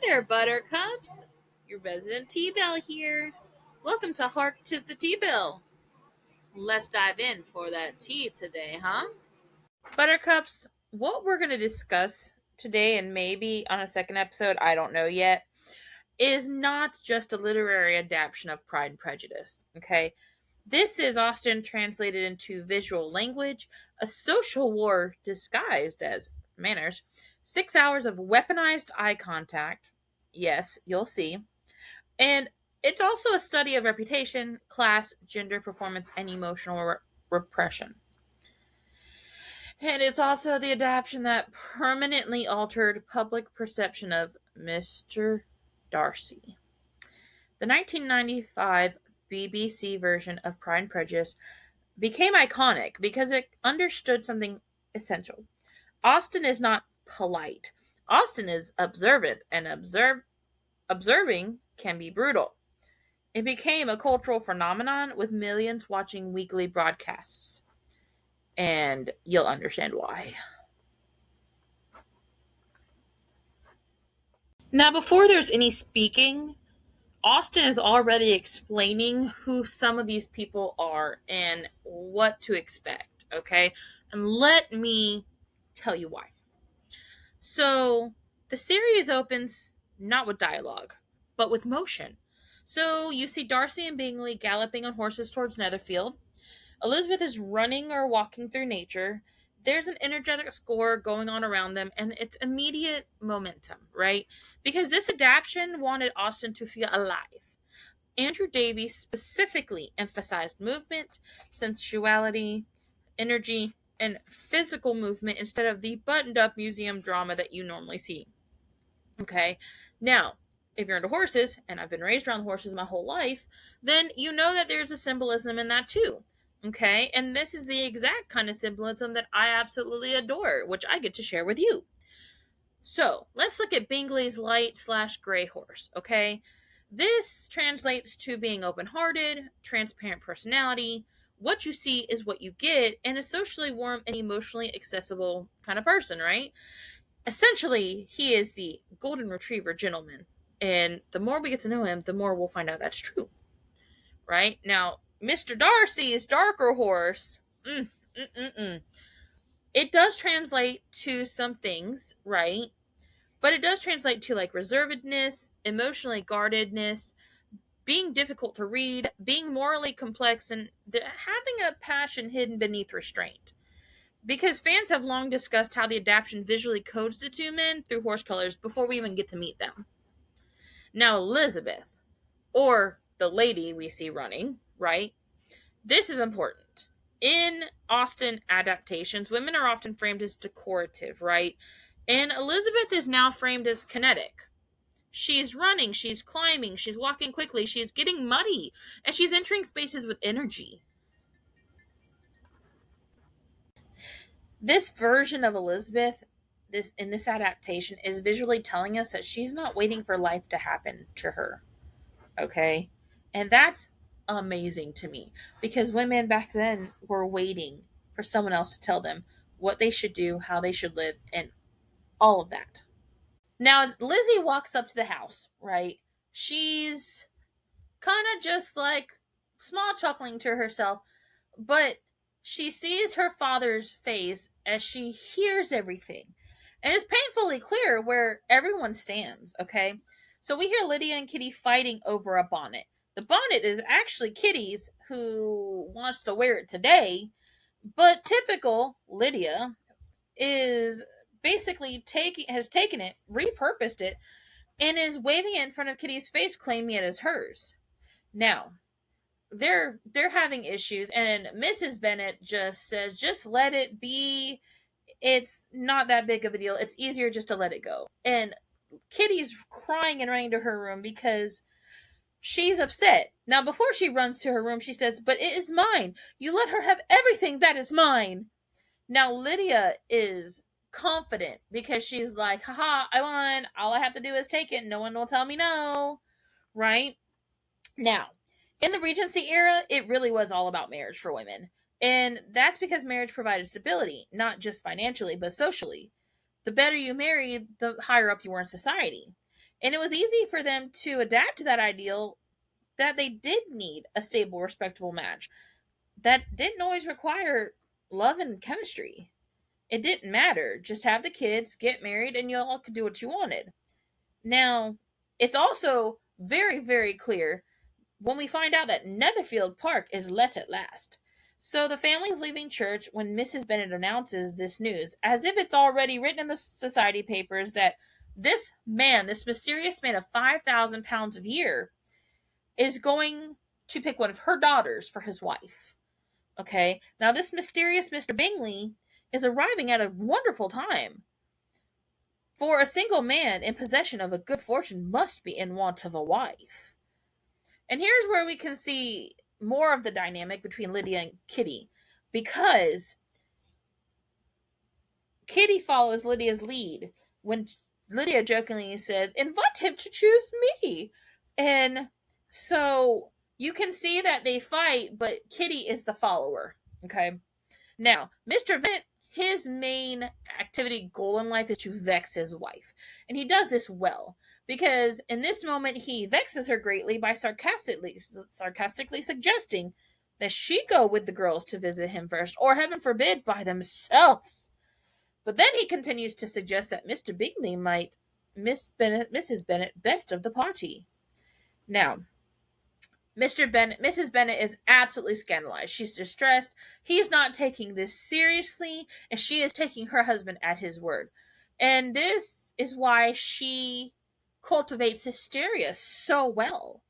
there, Buttercups. Your resident Tea-Bell here. Welcome to Hark, 'tis the Tea-Bell. Let's dive in for that tea today, huh? Buttercups, what we're going to discuss today, and maybe on a second episode, I don't know yet, is not just a literary adaptation of Pride and Prejudice, okay? This is Austen translated into visual language, a social war disguised as manners, 6 hours of weaponized eye contact. Yes, you'll see. And it's also a study of reputation, class, gender, performance, and emotional repression. And it's also the adaptation that permanently altered public perception of Mr. Darcy. The 1995 BBC version of Pride and Prejudice became iconic because it understood something essential. Austen is not polite. Austen is observant, and observing can be brutal. It became a cultural phenomenon with millions watching weekly broadcasts. And you'll understand why. Now, before there's any speaking, Austen is already explaining who some of these people are and what to expect, okay? And let me tell you why. So, the series opens not with dialogue, but with motion. So, you see Darcy and Bingley galloping on horses towards Netherfield. Elizabeth is running or walking through nature. There's an energetic score going on around them, and it's immediate momentum, right? Because this adaptation wanted Austen to feel alive. Andrew Davies specifically emphasized movement, sensuality, energy, and physical movement instead of the buttoned up museum drama that you normally see. Okay? Now, if you're into horses, and I've been raised around horses my whole life, then you know that there's a symbolism in that too. Okay? And this is the exact kind of symbolism that I absolutely adore, which I get to share with you. So, let's look at Bingley's light/gray horse, okay? This translates to being open-hearted, transparent personality. What you see is what you get, and a socially warm and emotionally accessible kind of person, right? Essentially, he is the golden retriever gentleman. And the more we get to know him, the more we'll find out that's true. Right? Now, Mr. Darcy's darker horse, it does translate to some things, right? But it does translate to like reservedness, emotionally guardedness, being difficult to read, being morally complex, and having a passion hidden beneath restraint. Because fans have long discussed how the adaptation visually codes the two men through horse colors before we even get to meet them. Now, Elizabeth, or the lady we see running, right? This is important. In Austen adaptations, women are often framed as decorative, right? And Elizabeth is now framed as kinetic. She's running, she's climbing, she's walking quickly, she's getting muddy, and she's entering spaces with energy. This version of Elizabeth in this adaptation is visually telling us that she's not waiting for life to happen to her. Okay? And that's amazing to me because women back then were waiting for someone else to tell them what they should do, how they should live, and all of that. Now, as Lizzie walks up to the house, right, she's kind of just like small chuckling to herself, but she sees her father's face as she hears everything. And it's painfully clear where everyone stands, okay? So we hear Lydia and Kitty fighting over a bonnet. The bonnet is actually Kitty's, who wants to wear it today, but typical Lydia is basically has taken it, repurposed it, and is waving it in front of Kitty's face, claiming it as hers. Now, they're having issues, and Mrs. Bennet just says, just let it be. It's not that big of a deal. It's easier just to let it go. And Kitty's crying and running to her room because she's upset. Now, before she runs to her room, she says, but it is mine. You let her have everything that is mine. Now, Lydia is confident because she's like, haha, I won. All I have to do is take it. No one will tell me no. Right? Now, in the Regency era, it really was all about marriage for women. And that's because marriage provided stability, not just financially, but socially. The better you married, the higher up you were in society. And it was easy for them to adapt to that ideal that they did need a stable, respectable match that didn't always require love and chemistry. It didn't matter. Just have the kids, get married, and you all could do what you wanted. Now, it's also very, very clear when we find out that Netherfield Park is let at last. So the family's leaving church when Mrs. Bennet announces this news, as if it's already written in the society papers that this man, this mysterious man of £5,000 a year, is going to pick one of her daughters for his wife. Okay, now this mysterious Mr. Bingley is arriving at a wonderful time. For a single man in possession of a good fortune must be in want of a wife. And here's where we can see more of the dynamic between Lydia and Kitty, because Kitty follows Lydia's lead when Lydia jokingly says, "Invite him to choose me." And so you can see that they fight, but Kitty is the follower. Okay. Now, Mr. Vent, his main activity goal in life is to vex his wife. And he does this well, because in this moment he vexes her greatly by sarcastically suggesting that she go with the girls to visit him first, or heaven forbid, by themselves. But then he continues to suggest that Mr. Bingley might miss Mrs. Bennet best of the party. Now, Mrs. Bennet is absolutely scandalized. She's distressed. He's not taking this seriously, and she is taking her husband at his word. And this is why she cultivates hysteria so well.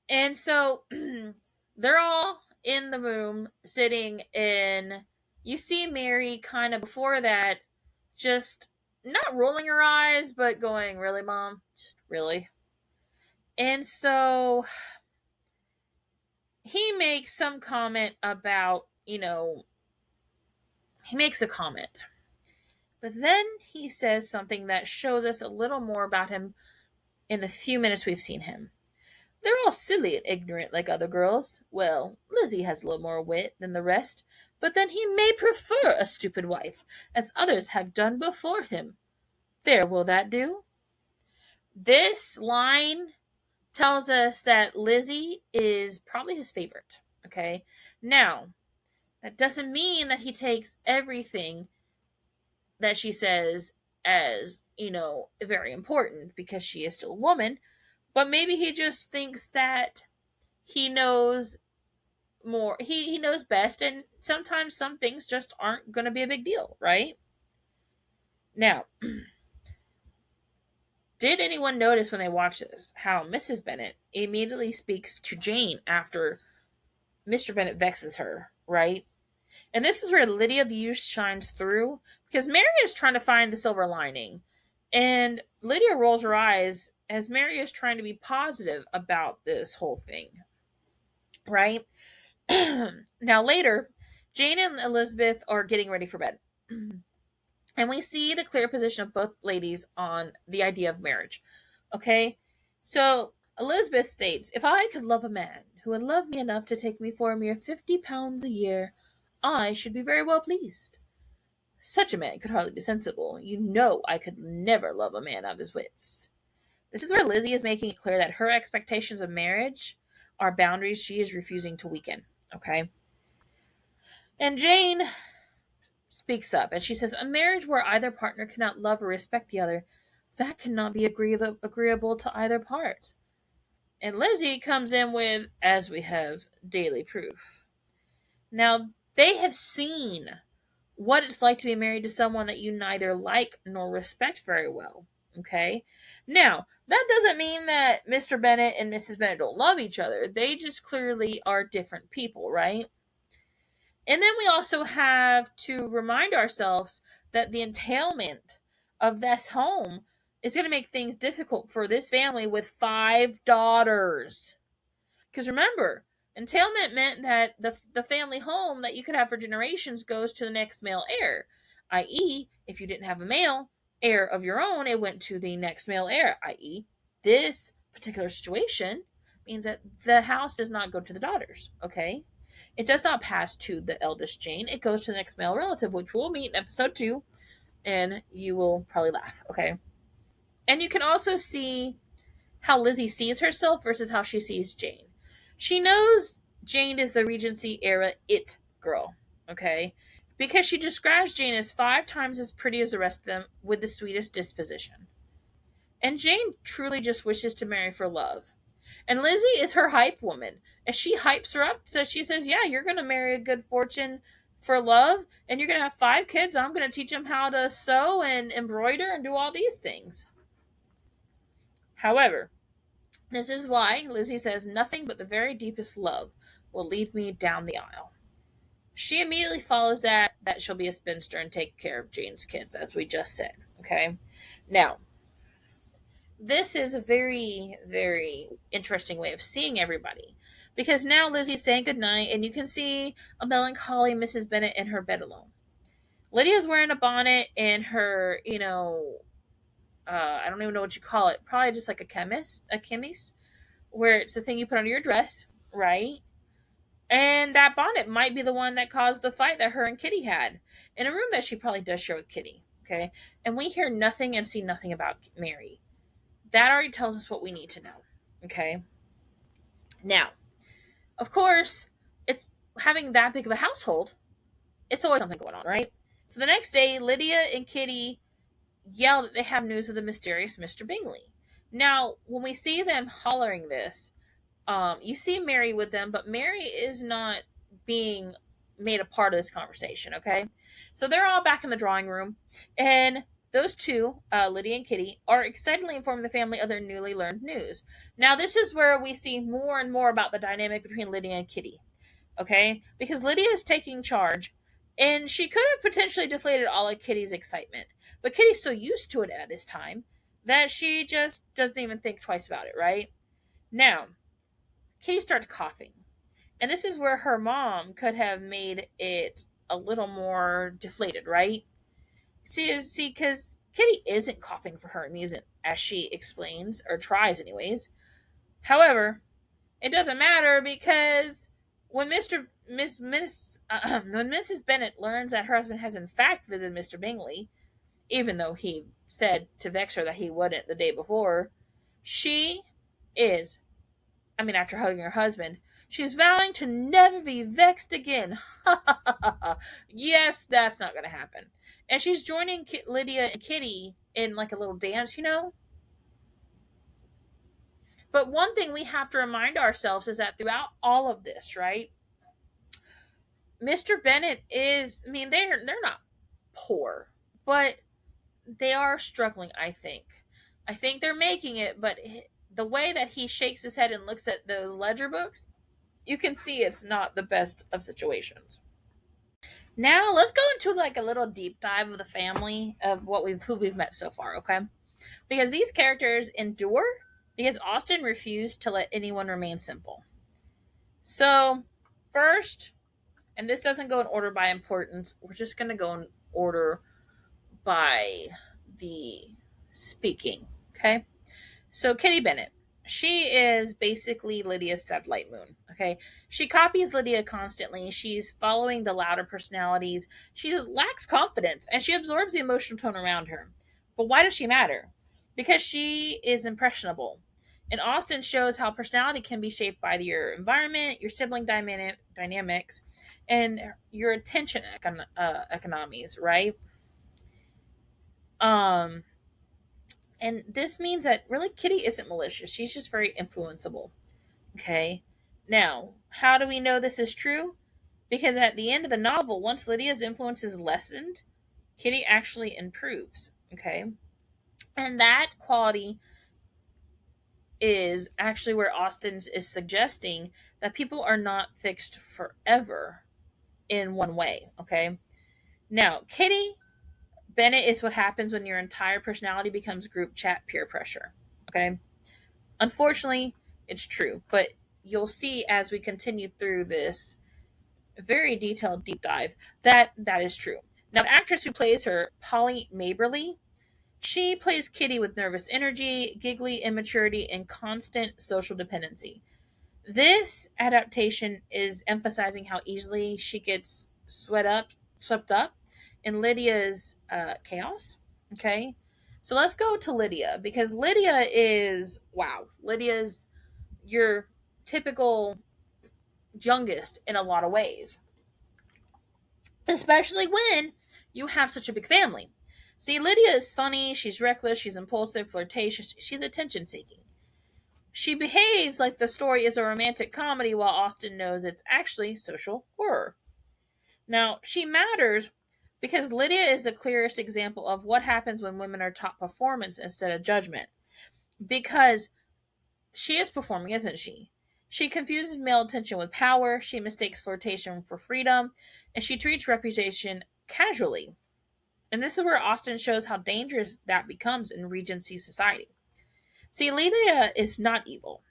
And so they're all in the room sitting, and you see Mary kind of before that just not rolling her eyes, but going, "Really, Mom? Just really?" And so he makes some comment about, he makes a comment. But then he says something that shows us a little more about him in the few minutes we've seen him. "They're all silly and ignorant like other girls. Well, Lizzie has a little more wit than the rest, but then he may prefer a stupid wife, as others have done before him. There, will that do?" This line tells us that Lizzie is probably his favorite. Okay? Now, that doesn't mean that he takes everything that she says as, very important, because she is still a woman, but maybe he just thinks that he knows more. He knows best, and sometimes some things just aren't going to be a big deal, right? Now, did anyone notice when they watched this how Mrs. Bennet immediately speaks to Jane after Mr. Bennet vexes her, right? And this is where Lydia the Youth shines through, because Mary is trying to find the silver lining. And Lydia rolls her eyes as Mary is trying to be positive about this whole thing, right? Now, later, Jane and Elizabeth are getting ready for bed. And we see the clear position of both ladies on the idea of marriage. Okay? So, Elizabeth states, "If I could love a man who would love me enough to take me for a mere £50 a year, I should be very well pleased. Such a man could hardly be sensible. You know I could never love a man out of his wits." This is where Lizzie is making it clear that her expectations of marriage are boundaries she is refusing to weaken. Okay? And Jane speaks up, and she says, "A marriage where either partner cannot love or respect the other, that cannot be agreeable to either part." And Lizzie comes in with, "As we have daily proof." Now, they have seen what it's like to be married to someone that you neither like nor respect very well. Okay? Now, that doesn't mean that Mr. Bennet and Mrs. Bennet don't love each other. They just clearly are different people, right? And then we also have to remind ourselves that the entailment of this home is going to make things difficult for this family with 5 daughters. Because remember, entailment meant that the family home that you could have for generations goes to the next male heir, i.e., if you didn't have a male heir of your own, it went to the next male heir, i.e., this particular situation means that the house does not go to the daughters, okay? It does not pass to the eldest Jane. It goes to the next male relative, which we'll meet in episode 2, and you will probably laugh, okay? And you can also see how Lizzie sees herself versus how she sees Jane. She knows Jane is the Regency era it girl, okay? Because she describes Jane as 5 times as pretty as the rest of them with the sweetest disposition. And Jane truly just wishes to marry for love. And Lizzie is her hype woman. And she hypes her up. So she says, yeah, you're going to marry a good fortune for love. And you're going to have 5 kids. I'm going to teach them how to sew and embroider and do all these things. However, this is why Lizzie says nothing but the very deepest love will lead me down the aisle. She immediately follows that she'll be a spinster and take care of Jane's kids, as we just said. Okay? Now, this is a very, very interesting way of seeing everybody. Because now Lizzie's saying goodnight, and you can see a melancholy Mrs. Bennet in her bed alone. Lydia's wearing a bonnet and her, I don't even know what you call it. Probably just like a chemise, where it's the thing you put under your dress, right? And that bonnet might be the one that caused the fight that her and Kitty had in a room that she probably does share with Kitty. Okay. And we hear nothing and see nothing about Mary. That already tells us what we need to know. Okay. Now, of course, it's having that big of a household. It's always something going on, right? So the next day, Lydia and Kitty yell that they have news of the mysterious Mr. Bingley. Now, when we see them hollering this, you see Mary with them, but Mary is not being made a part of this conversation, okay? So they're all back in the drawing room, and those two, Lydia and Kitty, are excitedly informing the family of their newly learned news. Now, this is where we see more and more about the dynamic between Lydia and Kitty, okay? Because Lydia is taking charge, and she could have potentially deflated all of Kitty's excitement, but Kitty's so used to it at this time that she just doesn't even think twice about it, right? Now, Kitty starts coughing. And this is where her mom could have made it a little more deflated, right? See, because Kitty isn't coughing for her amusement, as she explains, or tries anyways. However, it doesn't matter because when when Mrs. Bennet learns that her husband has in fact visited Mr. Bingley, even though he said to vex her that he wouldn't the day before, she is, after hugging her husband, she's vowing to never be vexed again. Yes, that's not going to happen. And she's joining Lydia and Kitty in like a little dance, But one thing we have to remind ourselves is that throughout all of this, right, Mr. Bennet is, they're not poor, but they are struggling, I think. I think they're making it, but the way that he shakes his head and looks at those ledger books, you can see it's not the best of situations. Now let's go into like a little deep dive of the family of who we've met so far, okay? Because these characters endure because Austen refused to let anyone remain simple. So, first, and this doesn't go in order by importance, we're just going to go in order by the speaking, okay? So, Kitty Bennet. She is basically Lydia's satellite moon, okay? She copies Lydia constantly. She's following the louder personalities. She lacks confidence, and she absorbs the emotional tone around her. But why does she matter? Because she is impressionable. And Austen shows how personality can be shaped by your environment, your sibling dynamics, and your attention economies, right? And this means that really Kitty isn't malicious. She's just very influenceable. Okay? Now, how do we know this is true? Because at the end of the novel, once Lydia's influence is lessened, Kitty actually improves. Okay? And that quality is actually where Austen is suggesting that people are not fixed forever in one way. Okay? Now, Kitty Bennet is what happens when your entire personality becomes group chat peer pressure. Okay? Unfortunately, it's true, but you'll see as we continue through this very detailed deep dive that is true. Now, the actress who plays her, Polly Maberly, she plays Kitty with nervous energy, giggly immaturity, and constant social dependency. This adaptation is emphasizing how easily she gets swept up in Lydia's chaos. Okay, So let's go to Lydia, because Lydia is, wow, Lydia's your typical youngest in a lot of ways, especially when you have such a big family. See, Lydia is funny, she's reckless, she's impulsive, flirtatious, she's attention seeking. She behaves like the story is a romantic comedy while Austen knows it's actually social horror. Now, she matters because Lydia is the clearest example of what happens when women are taught performance instead of judgment. Because she is performing, isn't she? She confuses male attention with power, she mistakes flirtation for freedom, and she treats reputation casually. And this is where Austen shows how dangerous that becomes in Regency society. See, Lydia is not evil.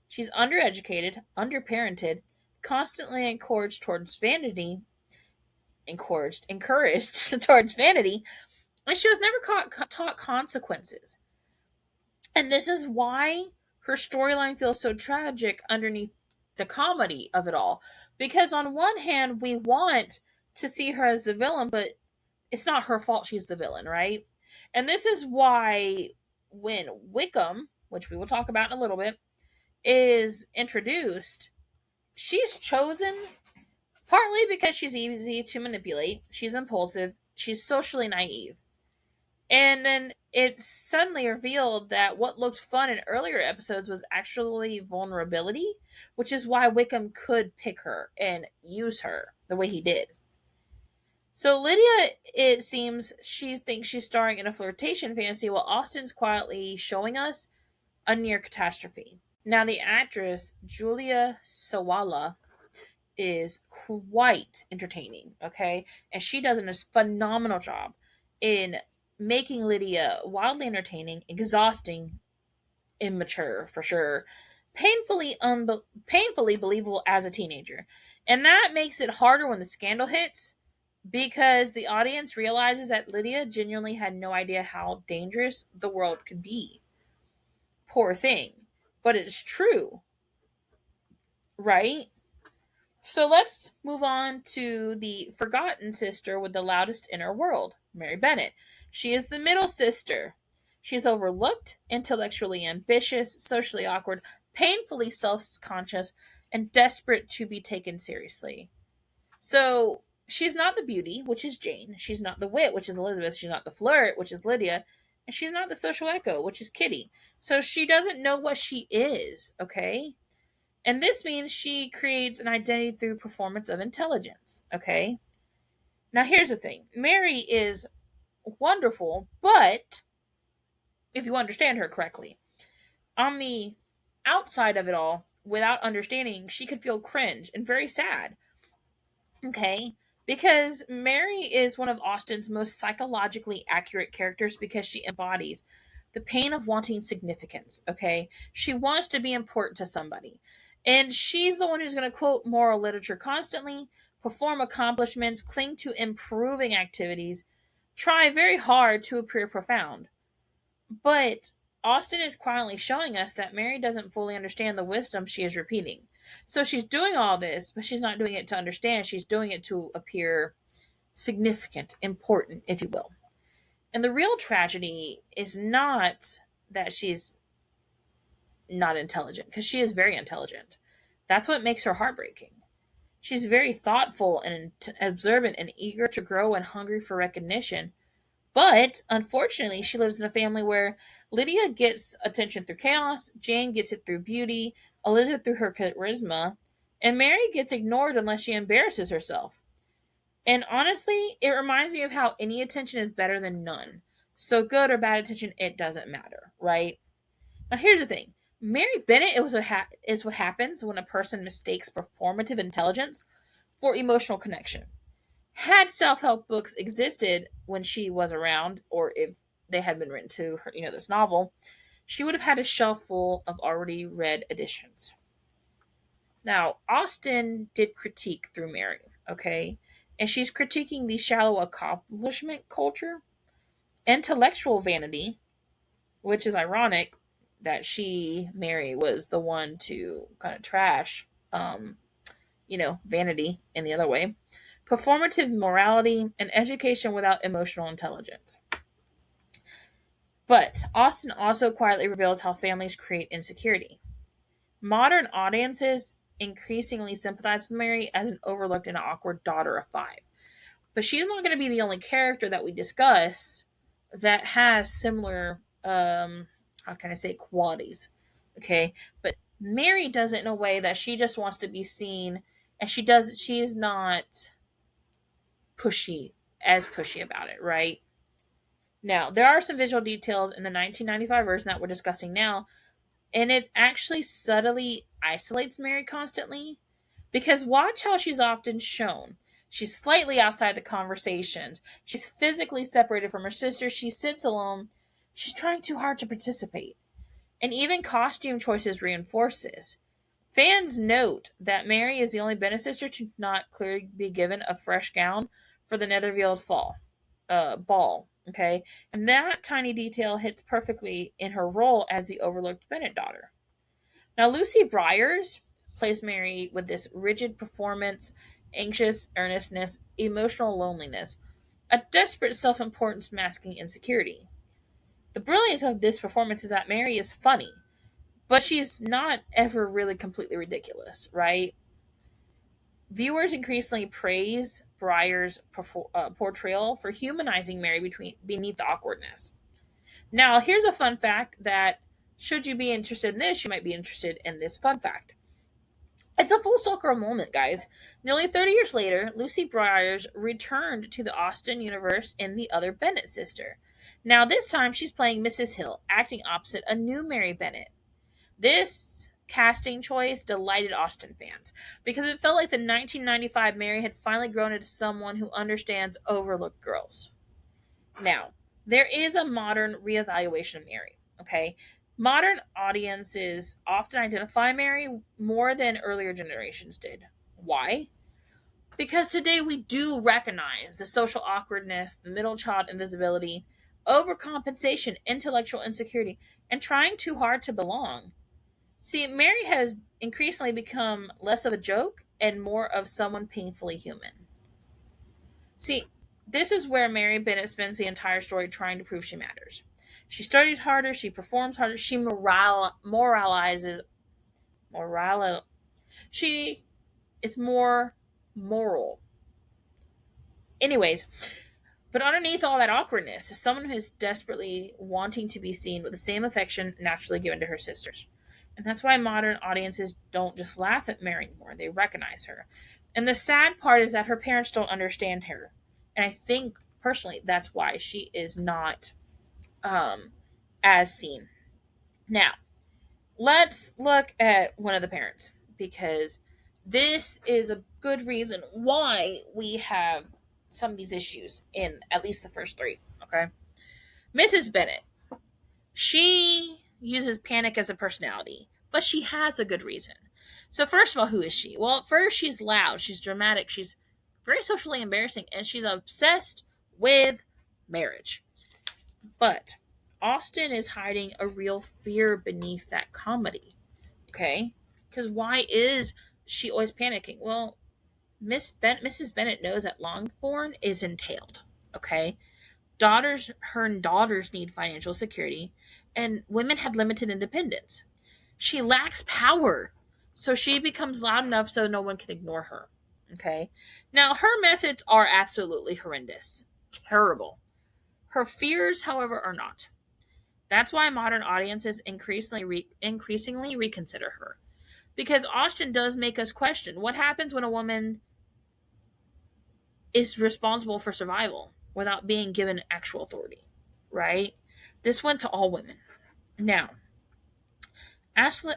She's undereducated, underparented, constantly encouraged towards vanity, and she was never taught consequences. And this is why her storyline feels so tragic underneath the comedy of it all. Because on one hand, we want to see her as the villain, but it's not her fault she's the villain, right? And this is why when Wickham, which we will talk about in a little bit, is introduced, she's chosen partly because she's easy to manipulate, she's impulsive, she's socially naive. And then it's suddenly revealed that what looked fun in earlier episodes was actually vulnerability, which is why Wickham could pick her and use her the way he did. So Lydia, it seems, she thinks she's starring in a flirtation fantasy while Austen's quietly showing us a near catastrophe. Now, the actress Julia Sawala is quite entertaining, okay? And she does a phenomenal job in making Lydia wildly entertaining, exhausting, immature for sure, painfully believable as a teenager. And that makes it harder when the scandal hits because the audience realizes that Lydia genuinely had no idea how dangerous the world could be. Poor thing. But it's true, right? So let's move on to the forgotten sister with the loudest inner world, Mary Bennet. She is the middle sister. She's overlooked, intellectually ambitious, socially awkward, painfully self conscious, and desperate to be taken seriously. So she's not the beauty, which is Jane. She's not the wit, which is Elizabeth. She's not the flirt, which is Lydia. And she's not the social echo, which is Kitty. So she doesn't know what she is, okay? And this means she creates an identity through performance of intelligence, okay? Now, here's the thing Mary is wonderful, but if you understand her correctly, on the outside of it all, without understanding, she could feel cringe and very sad, okay? Because Mary is one of Austen's most psychologically accurate characters because she embodies the pain of wanting significance, okay? She wants to be important to somebody. And she's the one who's going to quote moral literature constantly, perform accomplishments, cling to improving activities, try very hard to appear profound. But Austen is quietly showing us that Mary doesn't fully understand the wisdom she is repeating. So she's doing all this, but she's not doing it to understand. She's doing it to appear significant, important, if you will. And the real tragedy is not that she's not intelligent, because she is very intelligent. That's what makes her heartbreaking. She's very thoughtful and observant and eager to grow and hungry for recognition. But unfortunately, she lives in a family where Lydia gets attention through chaos, Jane gets it through beauty, Elizabeth through her charisma, and Mary gets ignored unless she embarrasses herself. And honestly, it reminds me of how any attention is better than none. So good or bad attention, it doesn't matter, right? Now here's the thing. Mary Bennett is what happens when a person mistakes performative intelligence for emotional connection. Had self-help books existed when she was around, or if they had been written to her, this novel, she would have had a shelf full of already read editions. Now, Austen did critique through Mary, okay? And she's critiquing the shallow accomplishment culture, intellectual vanity, which is ironic that Mary, was the one to kind of trash, vanity in the other way, performative morality, and education without emotional intelligence. But Austen also quietly reveals how families create insecurity. Modern audiences increasingly sympathize with Mary as an overlooked and awkward daughter of five. But she's not going to be the only character that we discuss that has similar, how can I say, qualities. Okay. But Mary does it in a way that she just wants to be seen, and she's not pushy, as pushy about it, right? Now, there are some visual details in the 1995 version that we're discussing now, and it actually subtly isolates Mary constantly. Because watch how she's often shown. She's slightly outside the conversations. She's physically separated from her sister. She sits alone. She's trying too hard to participate. And even costume choices reinforce this. Fans note that Mary is the only Bennett sister to not clearly be given a fresh gown for the Netherfield ball. Okay, and that tiny detail hits perfectly in her role as the overlooked Bennett daughter. Now, Lucy Briars plays Mary with this rigid performance, anxious earnestness, emotional loneliness, a desperate self importance masking insecurity. The brilliance of this performance is that Mary is funny, but she's not ever really completely ridiculous, right? Viewers increasingly praise Briar's portrayal for humanizing Mary beneath the awkwardness. Now, here's a fun fact that, should you be interested in this, you might be interested in this fun fact. It's a full circle moment, guys. Nearly 30 years later, Lucy Briars returned to the Austen universe in The Other Bennet Sister. Now, this time she's playing Mrs. Hill, acting opposite a new Mary Bennet. This casting choice delighted Austen fans because it felt like the 1995 Mary had finally grown into someone who understands overlooked girls. Now, there is a modern reevaluation of Mary, okay? Modern audiences often identify Mary more than earlier generations did. Why? Because today we do recognize the social awkwardness, the middle child invisibility, overcompensation, intellectual insecurity, and trying too hard to belong. See, Mary has increasingly become less of a joke and more of someone painfully human. See, this is where Mary Bennett spends the entire story trying to prove she matters. She studies harder, she performs harder, she moralizes, moral, she is more moral. Anyways, but underneath all that awkwardness is someone who is desperately wanting to be seen with the same affection naturally given to her sisters. And that's why modern audiences don't just laugh at Mary anymore, they recognize her. And the sad part is that her parents don't understand her. And I think personally that's why she is not as seen. Now, let's look at one of the parents because this is a good reason why we have some of these issues in at least the first three. Okay. Mrs. Bennet. She uses panic as a personality, but she has a good reason. So, first of all, who is she? Well, at first, she's loud, she's dramatic, she's very socially embarrassing, and she's obsessed with marriage. But Austen is hiding a real fear beneath that comedy. Okay? Because why is she always panicking? Well, Mrs. Bennet knows that Longbourn is entailed. Okay? Her daughters need financial security, and women have limited independence. She lacks power, so she becomes loud enough so no one can ignore her. Okay? Now, her methods are absolutely horrendous. Terrible. Her fears, however, are not. That's why modern audiences increasingly reconsider her. Because Austen does make us question what happens when a woman is responsible for survival without being given actual authority, right? This went to all women. Now, Alison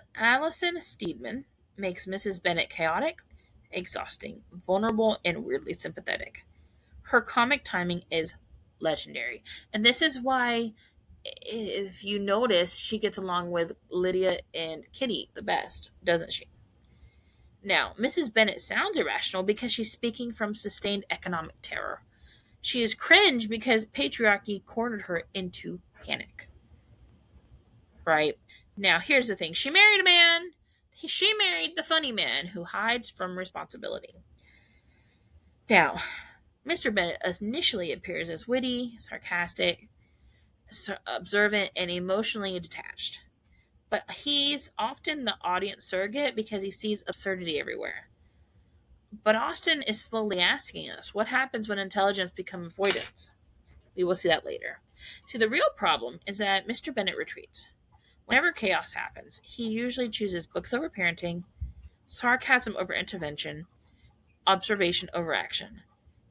Steedman makes Mrs. Bennet chaotic, exhausting, vulnerable, and weirdly sympathetic. Her comic timing is legendary. And this is why, if you notice, she gets along with Lydia and Kitty the best, doesn't she? Now, Mrs. Bennet sounds irrational because she's speaking from sustained economic terror. She is cringe because patriarchy cornered her into panic. Right? Now, here's the thing. She married a man. She married the funny man who hides from responsibility. Now, Mr. Bennet initially appears as witty, sarcastic, observant, and emotionally detached. But he's often the audience surrogate because he sees absurdity everywhere. But Austen is slowly asking us what happens when intelligence becomes avoidance. We will see that later. See, the real problem is that Mr. Bennet retreats. Whenever chaos happens, he usually chooses books over parenting, sarcasm over intervention, observation over action.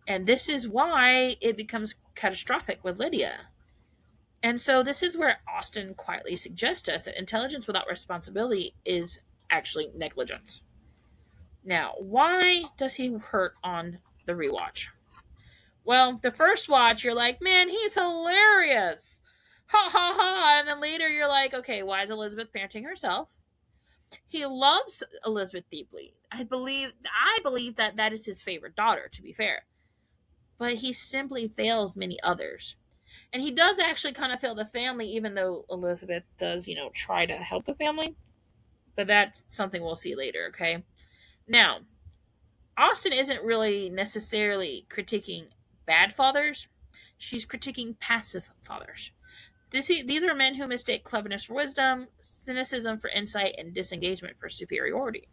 And this is why it becomes catastrophic with Lydia. And so this is where Austen quietly suggests to us that intelligence without responsibility is actually negligence. Now, why does he hurt on the rewatch? Well, the first watch, you're like, man, he's hilarious. Ha ha ha. And then later you're like, okay, why is Elizabeth parenting herself? He loves Elizabeth deeply. I believe that that is his favorite daughter, to be fair. But he simply fails many others. And he does actually kind of fail the family, even though Elizabeth does, try to help the family. But that's something we'll see later, okay? Now, Austen isn't really necessarily critiquing bad fathers. She's critiquing passive fathers. These are men who mistake cleverness for wisdom, cynicism for insight, and disengagement for superiority.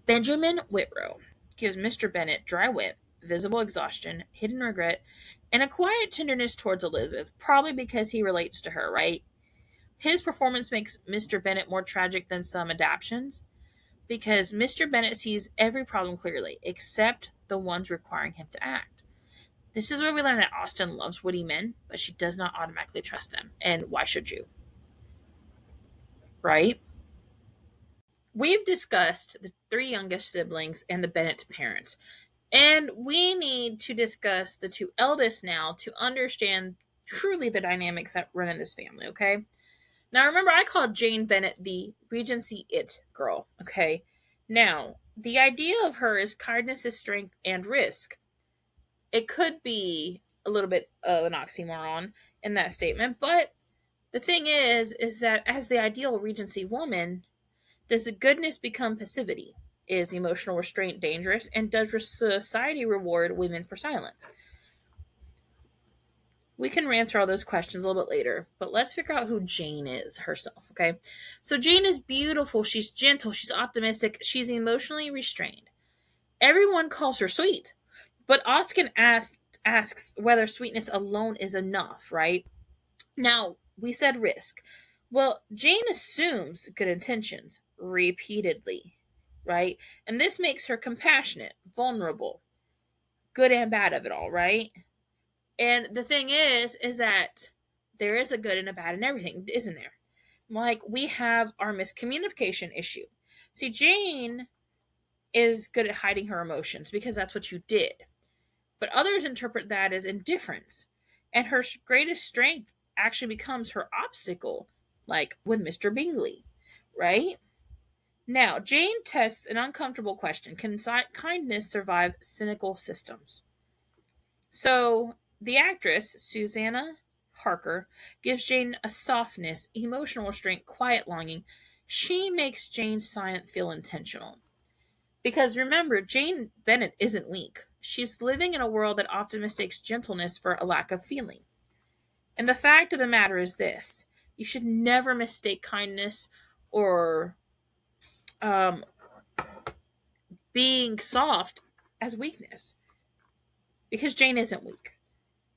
Benjamin Whitrow gives Mr. Bennet dry wit, visible exhaustion, hidden regret, and a quiet tenderness towards Elizabeth, probably because he relates to her, right? His performance makes Mr. Bennet more tragic than some adaptations because Mr. Bennet sees every problem clearly, except the ones requiring him to act. This is where we learn that Austen loves witty men, but she does not automatically trust them. And why should you? Right? We've discussed the three youngest siblings and the Bennet parents. And we need to discuss the two eldest now to understand truly the dynamics that run in this family, okay? Now, remember, I called Jane Bennet the Regency it girl, okay? Now, the idea of her is kindness is strength and risk. It could be a little bit of an oxymoron in that statement, but the thing is that as the ideal Regency woman, does goodness become passivity? Is emotional restraint dangerous? And does society reward women for silence? We can answer all those questions a little bit later, but let's figure out who Jane is herself, okay? So Jane is beautiful, she's gentle, she's optimistic, she's emotionally restrained. Everyone calls her sweet, but Austen asks whether sweetness alone is enough, right? Now, we said risk. Well, Jane assumes good intentions repeatedly, right? And this makes her compassionate, vulnerable, good and bad of it all, right? And the thing is that there is a good and a bad in everything, isn't there? Like, we have our miscommunication issue. See, Jane is good at hiding her emotions because that's what you did. But others interpret that as indifference. And her greatest strength actually becomes her obstacle, like with Mr. Bingley, right? Now, Jane tests an uncomfortable question. Can kindness survive cynical systems? So, the actress, Susanna Harker, gives Jane a softness, emotional restraint, quiet longing. She makes Jane's silence feel intentional. Because remember, Jane Bennet isn't weak. She's living in a world that often mistakes gentleness for a lack of feeling. And the fact of the matter is this: you should never mistake kindness or um, being soft as weakness. Because Jane isn't weak,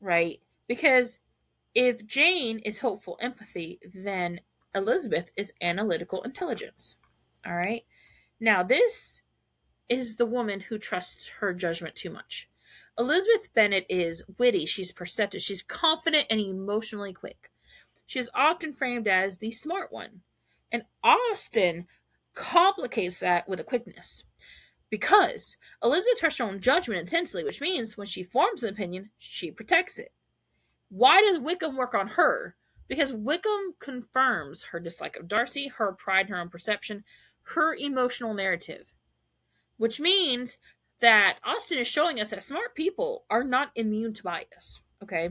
right? Because if Jane is hopeful empathy, then Elizabeth is analytical intelligence. All right? Now, this is the woman who trusts her judgment too much. Elizabeth Bennet is witty, she's perceptive, she's confident and emotionally quick. She is often framed as the smart one. And Austen complicates that with a quickness. Because Elizabeth trusts her own judgment intensely, which means when she forms an opinion, she protects it. Why does Wickham work on her? Because Wickham confirms her dislike of Darcy, her pride in her own perception, her emotional narrative. Which means that Austen is showing us that smart people are not immune to bias. Okay?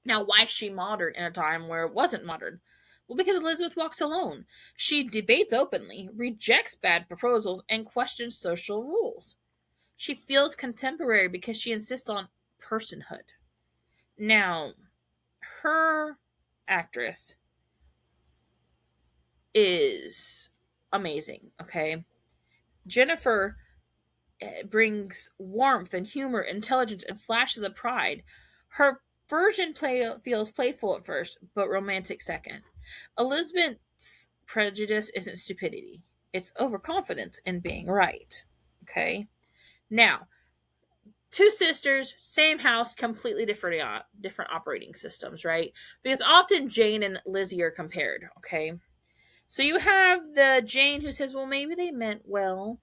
Now, why is she modern in a time where it wasn't modern? Well, because Elizabeth walks alone. She debates openly, rejects bad proposals, and questions social rules. She feels contemporary because she insists on personhood. Now, her actress is amazing, okay? Jennifer brings warmth and humor, intelligence, and flashes of pride. Her version feels playful at first, but romantic second. Elizabeth's prejudice isn't stupidity, it's overconfidence in being right. Okay? Now, two sisters, same house, completely different operating systems, right? Because often Jane and Lizzie are compared, okay? So you have the Jane who says, well, maybe they meant well.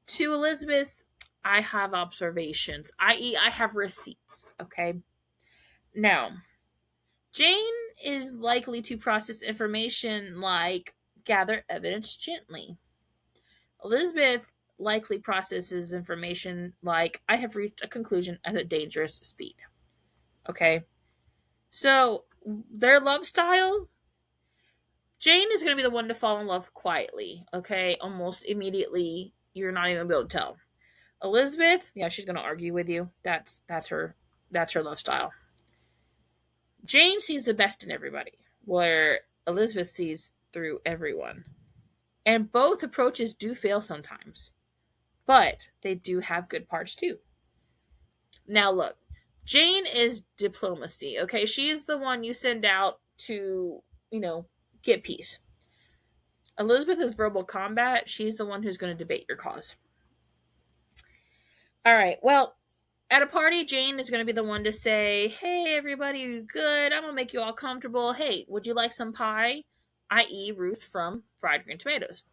To Elizabeth's, I have observations, i.e., I have receipts, okay? Now, Jane is likely to process information like gather evidence gently. Elizabeth likely processes information like I have reached a conclusion at a dangerous speed. Okay? So, their love style, Jane is going to be the one to fall in love quietly, okay? Almost immediately. You're not even going to be able to tell. Elizabeth, yeah, she's going to argue with you. That's her love style. Jane sees the best in everybody, where Elizabeth sees through everyone. And both approaches do fail sometimes, but they do have good parts too. Now, look, Jane is diplomacy, okay? She is the one you send out to, get peace. Elizabeth is verbal combat. She's the one who's going to debate your cause. All right, well, at a party, Jane is going to be the one to say, hey, everybody, you good? I'm going to make you all comfortable. Hey, would you like some pie? I.e., Ruth from Fried Green Tomatoes.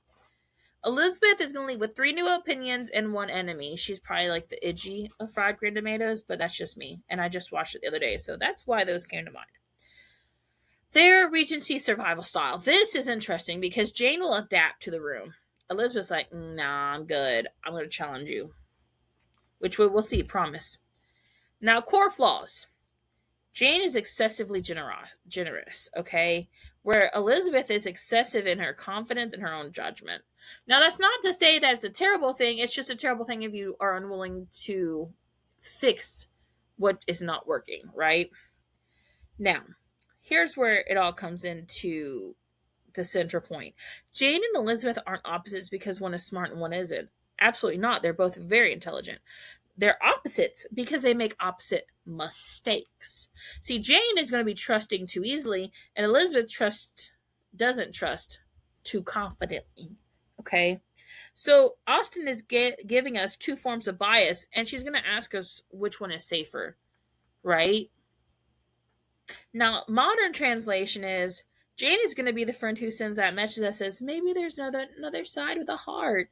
Elizabeth is going to leave with 3 new opinions and 1 enemy. She's probably like the Idgie of Fried Green Tomatoes, but that's just me. And I just watched it the other day, so that's why those came to mind. Their Regency survival style. This is interesting because Jane will adapt to the room. Elizabeth's like, nah, I'm good. I'm going to challenge you. Which we will see, promise. Now, core flaws. Jane is excessively generous, okay? Where Elizabeth is excessive in her confidence and her own judgment. Now, that's not to say that it's a terrible thing. It's just a terrible thing if you are unwilling to fix what is not working, right? Now, here's where it all comes into the center point. Jane and Elizabeth aren't opposites because one is smart and one isn't. Absolutely not. They're both very intelligent. They're opposites because they make opposite mistakes. See, Jane is going to be trusting too easily, and Elizabeth doesn't trust too confidently. Okay? So Austen is giving us 2 forms of bias, and she's going to ask us which one is safer, right? Now, modern translation is Jane is going to be the friend who sends that message that says, maybe there's another side with a heart.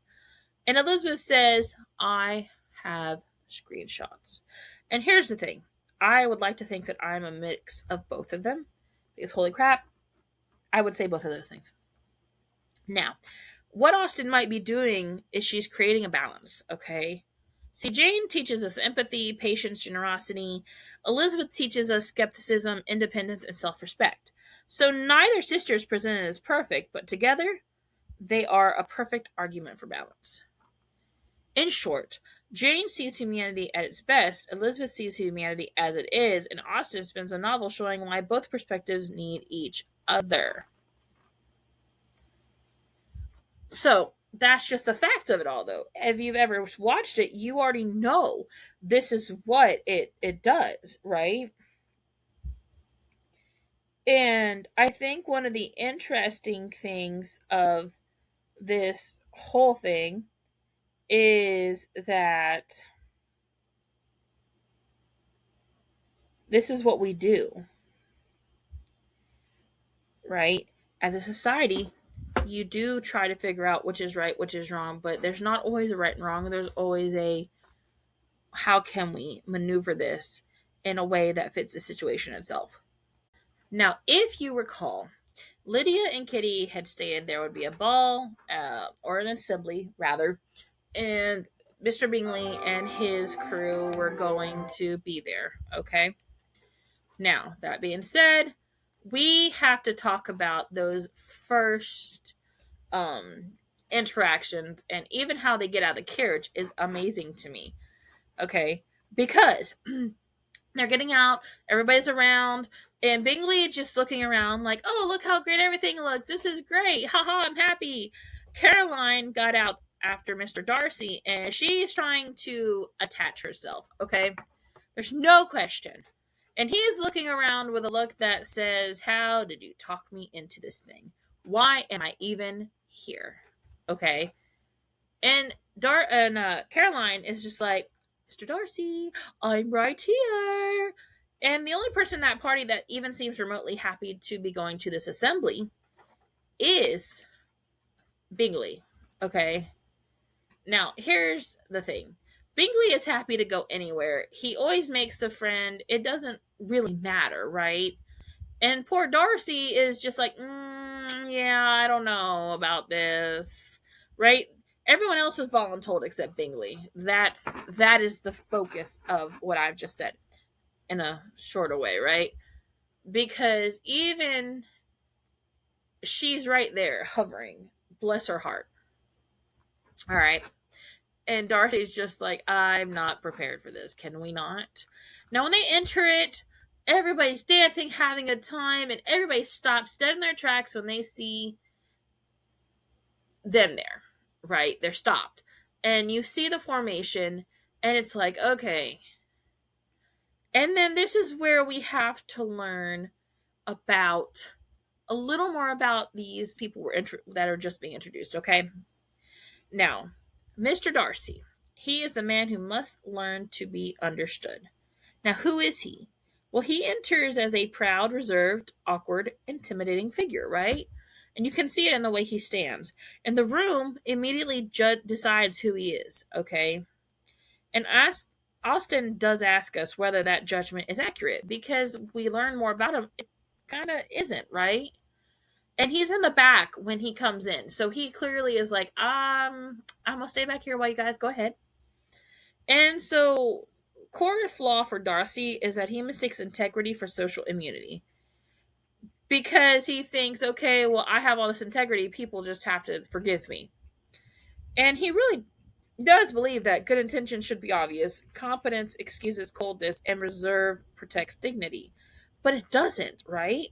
And Elizabeth says, I have screenshots. And here's the thing. I would like to think that I'm a mix of both of them. Because holy crap, I would say both of those things. Now, what Austen might be doing is she's creating a balance, okay? See, Jane teaches us empathy, patience, generosity. Elizabeth teaches us skepticism, independence, and self-respect. So neither sister is presented as perfect, but together, they are a perfect argument for balance. In short, Jane sees humanity at its best, Elizabeth sees humanity as it is, and Austen spends a novel showing why both perspectives need each other. So, that's just the facts of it all, though. If you've ever watched it, you already know this is what it does, right? And I think one of the interesting things of this whole thing is that this is what we do, right? As a society, you do try to figure out which is right, which is wrong, but there's not always a right and wrong. There's always a how can we maneuver this in a way that fits the situation itself. Now, if you recall, Lydia and Kitty had stated there would be a ball, or an assembly, rather, and Mr. Bingley and his crew were going to be there, okay? Now, that being said, we have to talk about those first interactions, and even how they get out of the carriage is amazing to me, okay? Because they're getting out, everybody's around, And Bingley just looking around like, oh, look how great everything looks. This is great. Haha, I'm happy. Caroline got out after Mr. Darcy and she's trying to attach herself, okay? There's no question. And he's looking around with a look that says, how did you talk me into this thing? Why am I even here? Okay. And Caroline is just like, Mr. Darcy, I'm right here. And the only person in that party that even seems remotely happy to be going to this assembly is Bingley. Okay. Now, here's the thing. Bingley is happy to go anywhere. He always makes a friend. It doesn't really matter, right? And poor Darcy is just like, yeah, I don't know about this, right? Everyone else was voluntold except Bingley. That is the focus of what I've just said in a shorter way, right? Because even she's right there hovering. Bless her heart. All right. And Darcy's just like, I'm not prepared for this. Can we not? Now, when they enter it, everybody's dancing, having a time, and everybody stops dead in their tracks when they see them there, right? They're stopped. And you see the formation, and it's like, okay. And then this is where we have to learn about a little more about these people that are just being introduced, okay? Now, Mr. Darcy, he is the man who must learn to be understood. Now, who is he? Well, he enters as a proud, reserved, awkward, intimidating figure, right? And you can see it in the way he stands. And the room immediately decides who he is, okay? And Austen does ask us whether that judgment is accurate because we learn more about him. It kind of isn't, right? And he's in the back when he comes in. So he clearly is like, I'm going to stay back here while you guys go ahead. And so, core flaw for Darcy is that he mistakes integrity for social immunity. Because he thinks, okay, well, I have all this integrity. People just have to forgive me. And he really does believe that good intention should be obvious. Competence excuses coldness and reserve protects dignity. But it doesn't, right?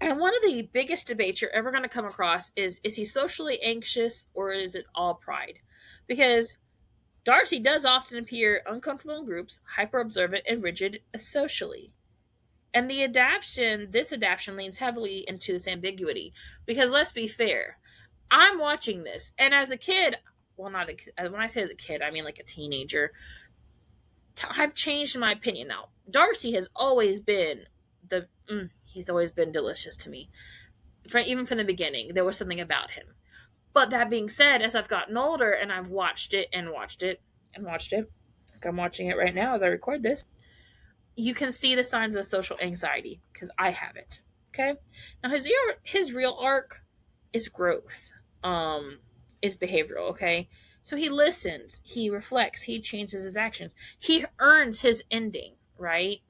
And one of the biggest debates you're ever going to come across is he socially anxious or is it all pride? Because Darcy does often appear uncomfortable in groups, hyper observant, and rigid socially. And this adaptation leans heavily into this ambiguity. Because let's be fair, I'm watching this, and as a kid, well, not when I say as a kid, I mean like a teenager, I've changed my opinion now. Darcy has always been he's always been delicious to me. Even from the beginning, there was something about him. But that being said, as I've gotten older and I've watched it and watched it and watched it, like I'm watching it right now as I record this, you can see the signs of the social anxiety because I have it. Okay, now his real arc is growth, is behavioral. Okay, so he listens, he reflects, he changes his actions, he earns his ending, right?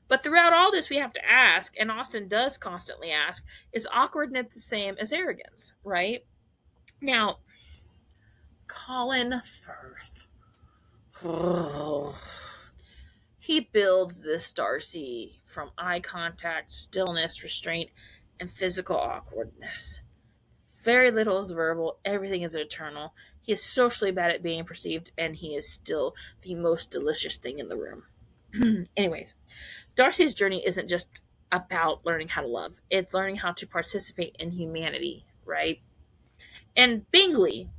But throughout all this, we have to ask, and Austen does constantly ask, is awkwardness the same as arrogance, right? Now, Colin Firth. Oh, he builds this Darcy from eye contact, stillness, restraint, and physical awkwardness. Very little is verbal, everything is eternal. He is socially bad at being perceived, and he is still the most delicious thing in the room. Anyways, Darcy's journey isn't just about learning how to love, it's learning how to participate in humanity, right? And Bingley,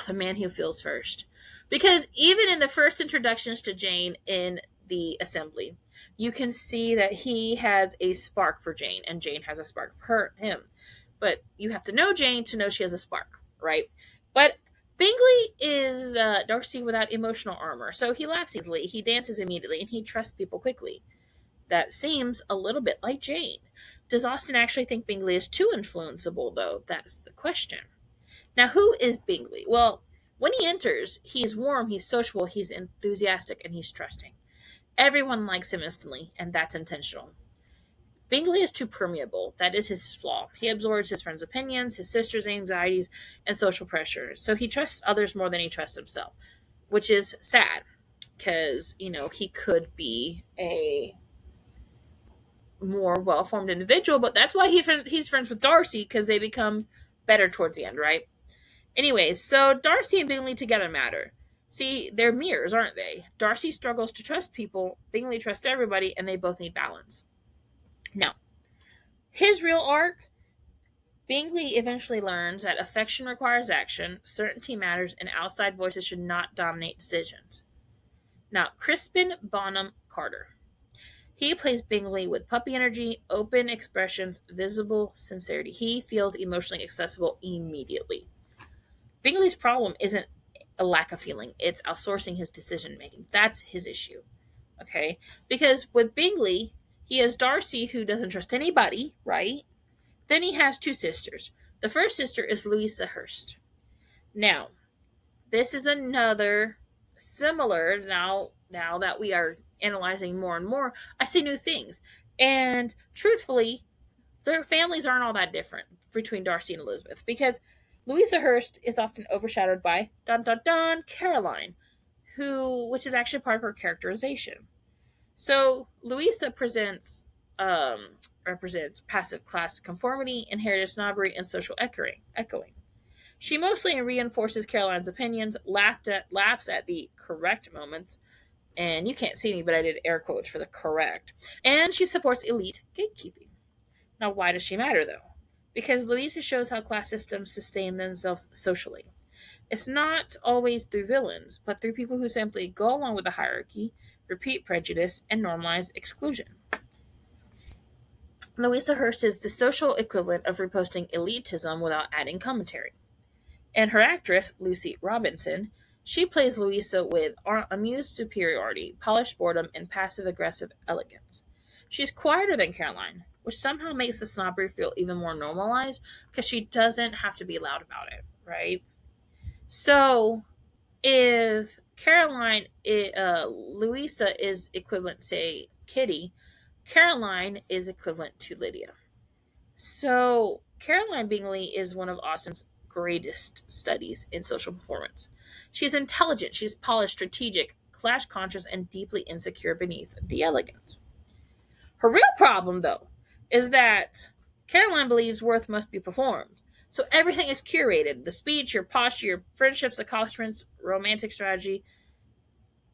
the man who feels first. Because even in the first introductions to Jane in the assembly, you can see that he has a spark for Jane, and Jane has a spark for him. But you have to know Jane to know she has a spark, right? But Bingley is Darcy without emotional armor, so he laughs easily, he dances immediately, and he trusts people quickly. That seems a little bit like Jane. Does Austen actually think Bingley is too influenceable, though? That's the question. Now, who is Bingley? Well, when he enters, he's warm, he's sociable, he's enthusiastic, and he's trusting. Everyone likes him instantly, and that's intentional. Bingley is too permeable. That is his flaw. He absorbs his friends' opinions, his sister's anxieties, and social pressure. So he trusts others more than he trusts himself, which is sad. because, he could be a more well-formed individual, but that's why he's friends with Darcy, because they become better towards the end, right? Anyways, so Darcy and Bingley together matter. See, they're mirrors, aren't they? Darcy struggles to trust people, Bingley trusts everybody, and they both need balance. Now, his real arc, Bingley eventually learns that affection requires action, certainty matters, and outside voices should not dominate decisions. Now, Crispin Bonham Carter. He plays Bingley with puppy energy, open expressions, visible sincerity. He feels emotionally accessible immediately. Bingley's problem isn't a lack of feeling, it's outsourcing his decision making. That's his issue. Okay? Because with Bingley, he has Darcy, who doesn't trust anybody, right? Then he has two sisters. The first sister is Louisa Hurst. Now, this is another similar, now that we are analyzing more and more, I see new things. And truthfully, their families aren't all that different between Darcy and Elizabeth, because Louisa Hurst is often overshadowed by dun dun dun Caroline, which is actually part of her characterization. So Louisa represents passive class conformity, inherited snobbery, and social echoing. She mostly reinforces Caroline's opinions, laughs at the correct moments, and you can't see me, but I did air quotes for the correct, and she supports elite gatekeeping. Now, why does she matter, though? Because Louisa shows how class systems sustain themselves socially. It's not always through villains, but through people who simply go along with the hierarchy, repeat prejudice, and normalize exclusion. Louisa Hurst is the social equivalent of reposting elitism without adding commentary. And her actress, Lucy Robinson, she plays Louisa with amused superiority, polished boredom, and passive-aggressive elegance. She's quieter than Caroline, which somehow makes the snobbery feel even more normalized because she doesn't have to be loud about it, right? So, if Louisa is equivalent to, say, Kitty, Caroline is equivalent to Lydia. So, Caroline Bingley is one of Austen's greatest studies in social performance. She's intelligent, she's polished, strategic, class conscious, and deeply insecure beneath the elegance. Her real problem, though, is that Caroline believes worth must be performed. So everything is curated. The speech, your posture, your friendships, accomplishments, romantic strategy.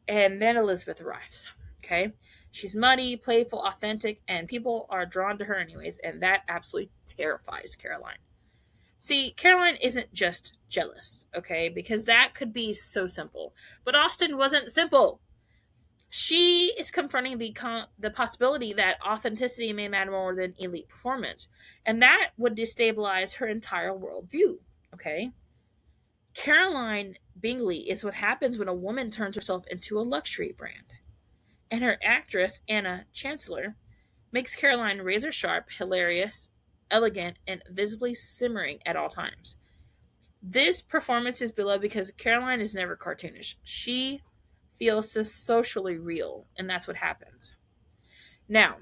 And then Elizabeth arrives. Okay? She's muddy, playful, authentic, and people are drawn to her anyways, and that absolutely terrifies Caroline. See, Caroline isn't just jealous, okay? Because that could be so simple. But Austen wasn't simple. She is confronting the possibility that authenticity may matter more than elite performance. And that would destabilize her entire worldview, okay? Caroline Bingley is what happens when a woman turns herself into a luxury brand. And her actress, Anna Chancellor, makes Caroline razor sharp, hilarious, elegant, and visibly simmering at all times. This performance is beloved because Caroline is never cartoonish. She feels socially real, and that's what happens. Now,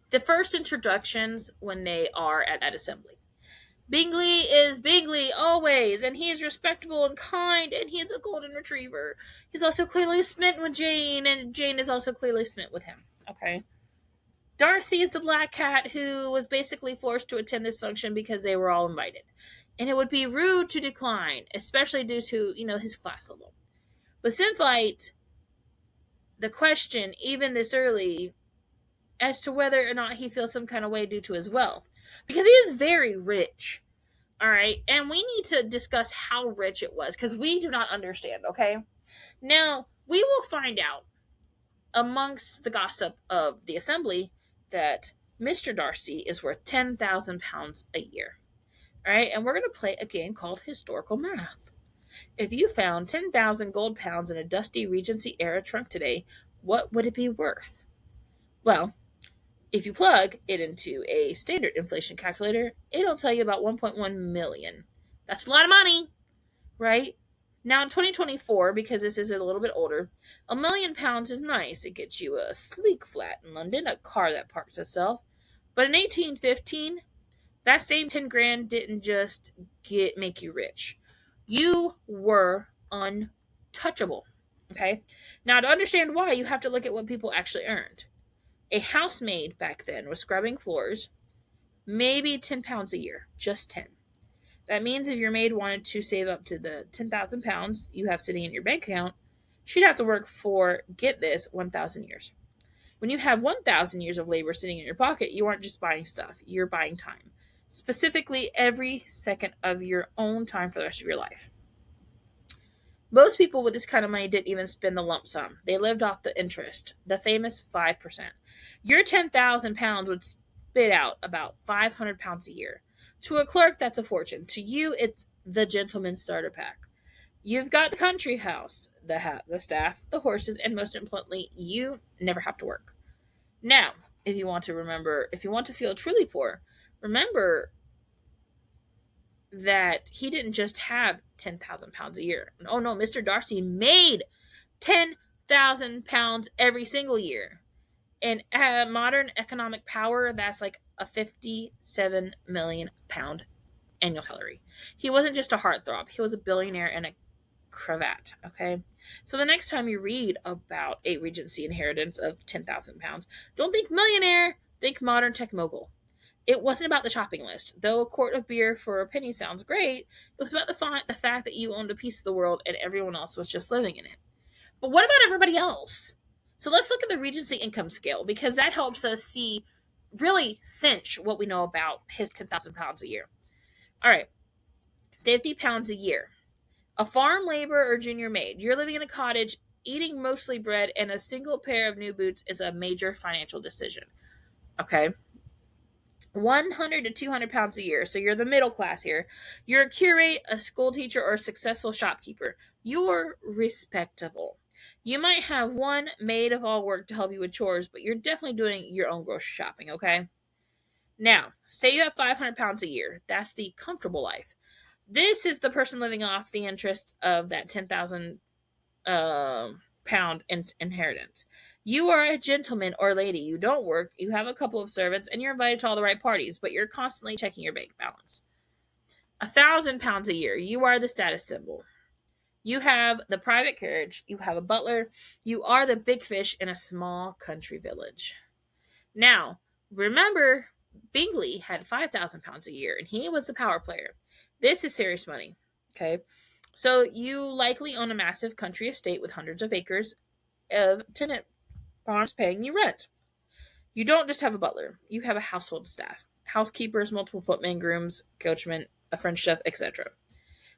the first introductions when they are at that assembly. Bingley is Bingley always, and he is respectable and kind, and he is a golden retriever. He's also clearly smitten with Jane, and Jane is also clearly smitten with him. Okay. Darcy is the black cat who was basically forced to attend this function because they were all invited. And it would be rude to decline, especially due to, his class level. With Synthite, the question, even this early, as to whether or not he feels some kind of way due to his wealth. Because he is very rich. All right? And we need to discuss how rich it was, because we do not understand, okay? Now, we will find out amongst the gossip of the assembly that Mr. Darcy is worth £10,000 a year. All right? And we're going to play a game called Historical Math. If you found 10,000 gold pounds in a dusty Regency era trunk today, what would it be worth? Well, if you plug it into a standard inflation calculator, it'll tell you about 1.1 million. That's a lot of money, right? Now in 2024, because this is a little bit older, £1 million is nice. It gets you a sleek flat in London, a car that parks itself. But in 1815, that same 10 grand didn't just make you rich. You were untouchable. Okay? Now, to understand why, you have to look at what people actually earned. A housemaid back then was scrubbing floors, maybe £10 a year, just 10. That means if your maid wanted to save up to the £10,000 you have sitting in your bank account, she'd have to work for, get this, 1,000 years. When you have 1,000 years of labor sitting in your pocket, you aren't just buying stuff, you're buying time. Specifically, every second of your own time for the rest of your life. Most people with this kind of money didn't even spend the lump sum. They lived off the interest, the famous 5%. Your £10,000 would spit out about £500 a year. To a clerk, that's a fortune. To you, it's the gentleman's starter pack. You've got the country house, the staff, the horses, and most importantly, you never have to work. Now, if you want to feel truly poor, remember that he didn't just have £10,000 a year. Oh no, Mr. Darcy made £10,000 every single year. In modern economic power, that's like a £57 million annual salary. He wasn't just a heartthrob, he was a billionaire and a cravat. Okay, so the next time you read about a Regency inheritance of £10,000, don't think millionaire, think modern tech mogul. It wasn't about the shopping list. Though a quart of beer for a penny sounds great, it was about the fact that you owned a piece of the world and everyone else was just living in it. But what about everybody else? So let's look at the Regency income scale, because that helps us see, really cinch what we know about his £10,000 a year. All right, £50 a year. A farm laborer or junior maid. You're living in a cottage, eating mostly bread, and a single pair of new boots is a major financial decision. Okay? 100 to 200 pounds a year. So you're the middle class here. You're a curate, a school teacher, or a successful shopkeeper. You're respectable. You might have one maid of all work to help you with chores, but you're definitely doing your own grocery shopping, okay? Now, say you have 500 pounds a year. That's the comfortable life. This is the person living off the interest of that 10,000 pound inheritance. You are a gentleman or lady. You don't work, you have a couple of servants, and you're invited to all the right parties, but you're constantly checking your bank balance. £1,000 a year. You are the status symbol. You have the private carriage. You have a butler. You are the big fish in a small country village. Now, remember, Bingley had £5,000 a year, and he was the power player. This is serious money. Okay. So you likely own a massive country estate with hundreds of acres of tenant farms paying you rent. You don't just have a butler. You have a household staff. Housekeepers, multiple footmen, grooms, coachmen, a French chef, etc.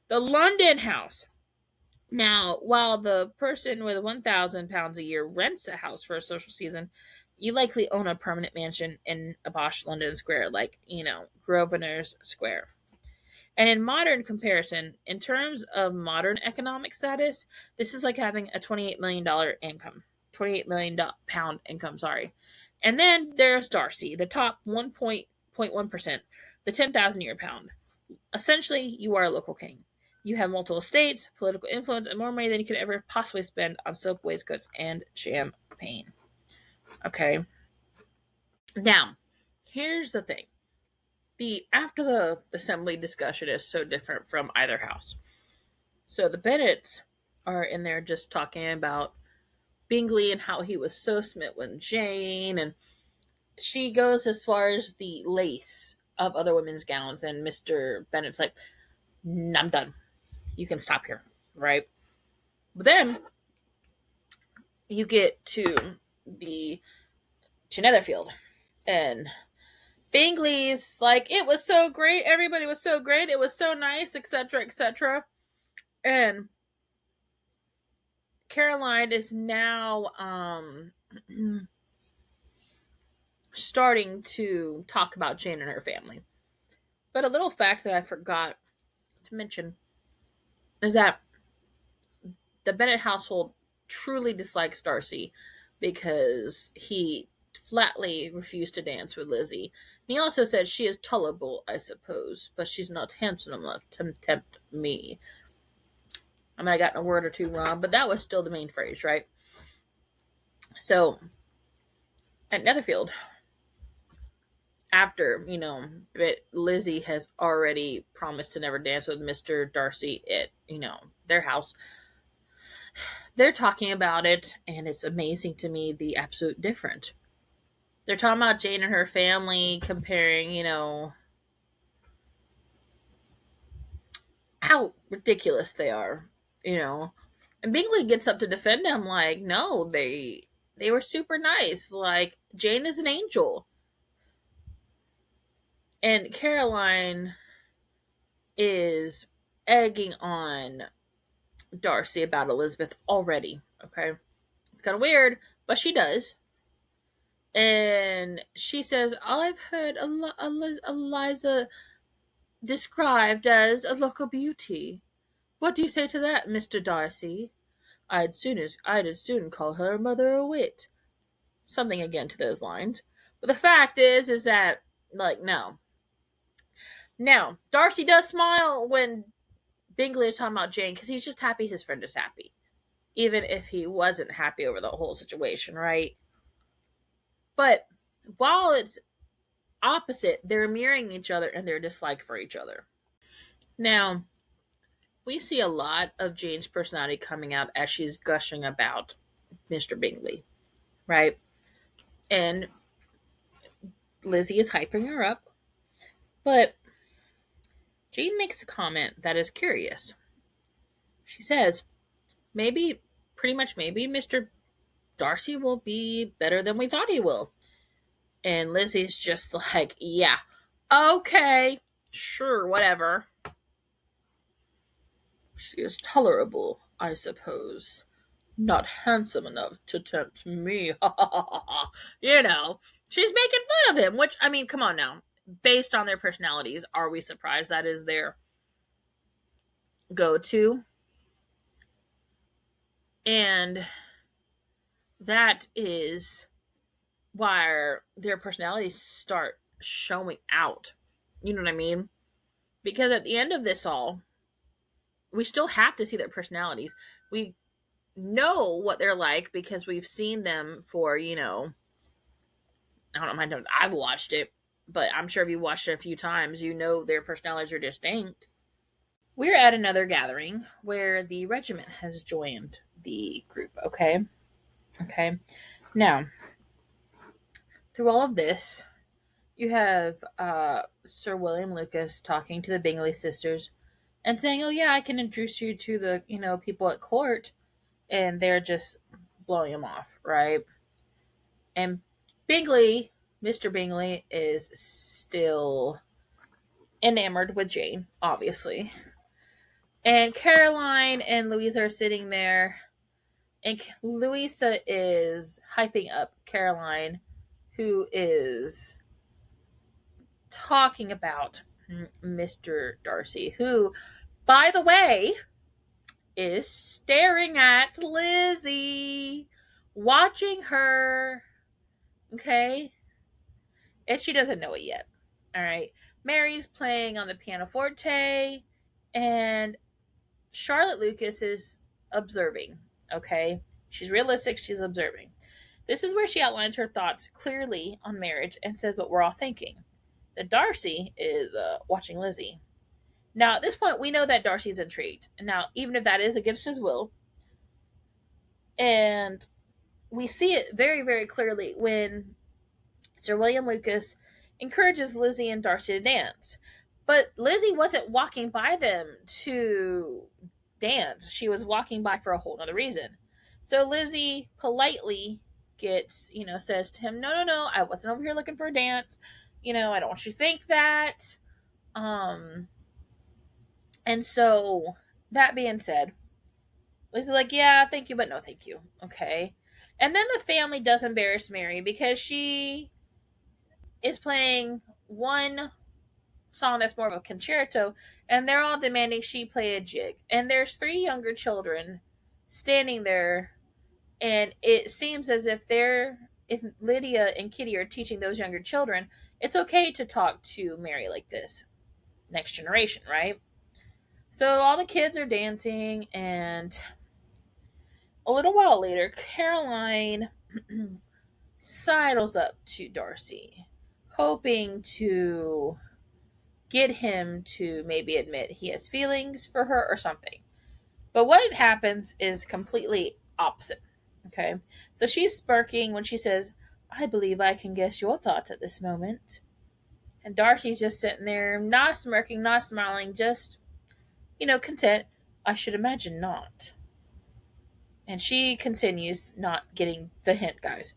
The London house. Now, while the person with £1,000 a year rents a house for a social season, you likely own a permanent mansion in a posh London square, like, Grosvenor Square. And in modern comparison, in terms of modern economic status, this is like having a $28 million income. £28 million income, sorry. And then there's Darcy, the top 1.1%, the 10,000 year pound. Essentially, you are a local king. You have multiple estates, political influence, and more money than you could ever possibly spend on silk waistcoats and champagne. Okay. Now, here's the thing. After the assembly discussion is so different from either house. So the Bennets are in there just talking about Bingley and how he was so smitten with Jane, and she goes as far as the lace of other women's gowns, and Mr. Bennet's like, I'm done. You can stop here, right? But then you get to Netherfield, and Bingley's like, it was so great, everybody was so great, it was so nice, etc., etc. And Caroline is now starting to talk about Jane and her family. But a little fact that I forgot to mention is that the Bennet household truly dislikes Darcy because he flatly refused to dance with Lizzie. He also said, she is tolerable, I suppose, but she's not handsome enough to tempt me. I mean, I got a word or two wrong, but that was still the main phrase, right? So, at Netherfield, after, Lizzie has already promised to never dance with Mr. Darcy at, their house, they're talking about it, and it's amazing to me the absolute difference. They're talking about Jane and her family, comparing, how ridiculous they are, you know. And Bingley gets up to defend them, like, no, they were super nice. Like, Jane is an angel. And Caroline is egging on Darcy about Elizabeth already. Okay. It's kind of weird, but she does. And she says, I've heard Eliza described as a local beauty. What do you say to that, Mr. Darcy? I'd as soon call her mother a wit. Something again to those lines. But the fact is that, like, no. Now, Darcy does smile when Bingley is talking about Jane because he's just happy his friend is happy. Even if he wasn't happy over the whole situation, right? But while it's opposite, they're mirroring each other and their dislike for each other. Now, we see a lot of Jane's personality coming out as she's gushing about Mr. Bingley, right? And Lizzie is hyping her up. But Jane makes a comment that is curious. She says, pretty much maybe, Mr. Darcy will be better than we thought he will. And Lizzie's just like, yeah, okay, sure, whatever. She is tolerable, I suppose. Not handsome enough to tempt me. She's making fun of him, which, I mean, come on now. Based on their personalities, are we surprised that is their go-to? And that is why their personalities start showing out. You know what I mean? Because at the end of this all, we still have to see their personalities. We know what they're like because we've seen them for, I don't mind. I've watched it, but I'm sure if you watched it a few times, you know their personalities are distinct. We're at another gathering where the regiment has joined the group, okay? Okay. Now, through all of this, you have Sir William Lucas talking to the Bingley sisters and saying, oh, yeah, I can introduce you to the, people at court. And they're just blowing him off, right? And Bingley, Mr. Bingley, is still enamored with Jane, obviously. And Caroline and Louisa are sitting there. And Louisa is hyping up Caroline, who is talking about Mr. Darcy, who, by the way, is staring at Lizzie, watching her. Okay? And she doesn't know it yet. All right? Mary's playing on the pianoforte, and Charlotte Lucas is observing. Okay? She's realistic, she's observing. This is where she outlines her thoughts clearly on marriage and says what we're all thinking. That Darcy is watching Lizzie. Now, at this point, we know that Darcy's intrigued. Now, even if that is against his will, and we see it very, very clearly when Sir William Lucas encourages Lizzie and Darcy to dance. But Lizzie wasn't walking by them to dance. She was walking by for a whole other reason. So Lizzie politely says to him, no, I wasn't over here looking for a dance. I don't want you to think that. And so, that being said, Lizzie's like, yeah, thank you, but no thank you. Okay. And then the family does embarrass Mary because she is playing one song that's more of a concerto, and they're all demanding she play a jig. And there's 3 younger children standing there, and it seems as if Lydia and Kitty are teaching those younger children, it's okay to talk to Mary like this. Next generation, right? So all the kids are dancing, and a little while later, Caroline sidles up to Darcy, hoping to get him to maybe admit he has feelings for her or something. But what happens is completely opposite. Okay. So she's smirking when she says, I believe I can guess your thoughts at this moment. And Darcy's just sitting there, not smirking, not smiling, just, content. I should imagine not. And she continues, not getting the hint, guys.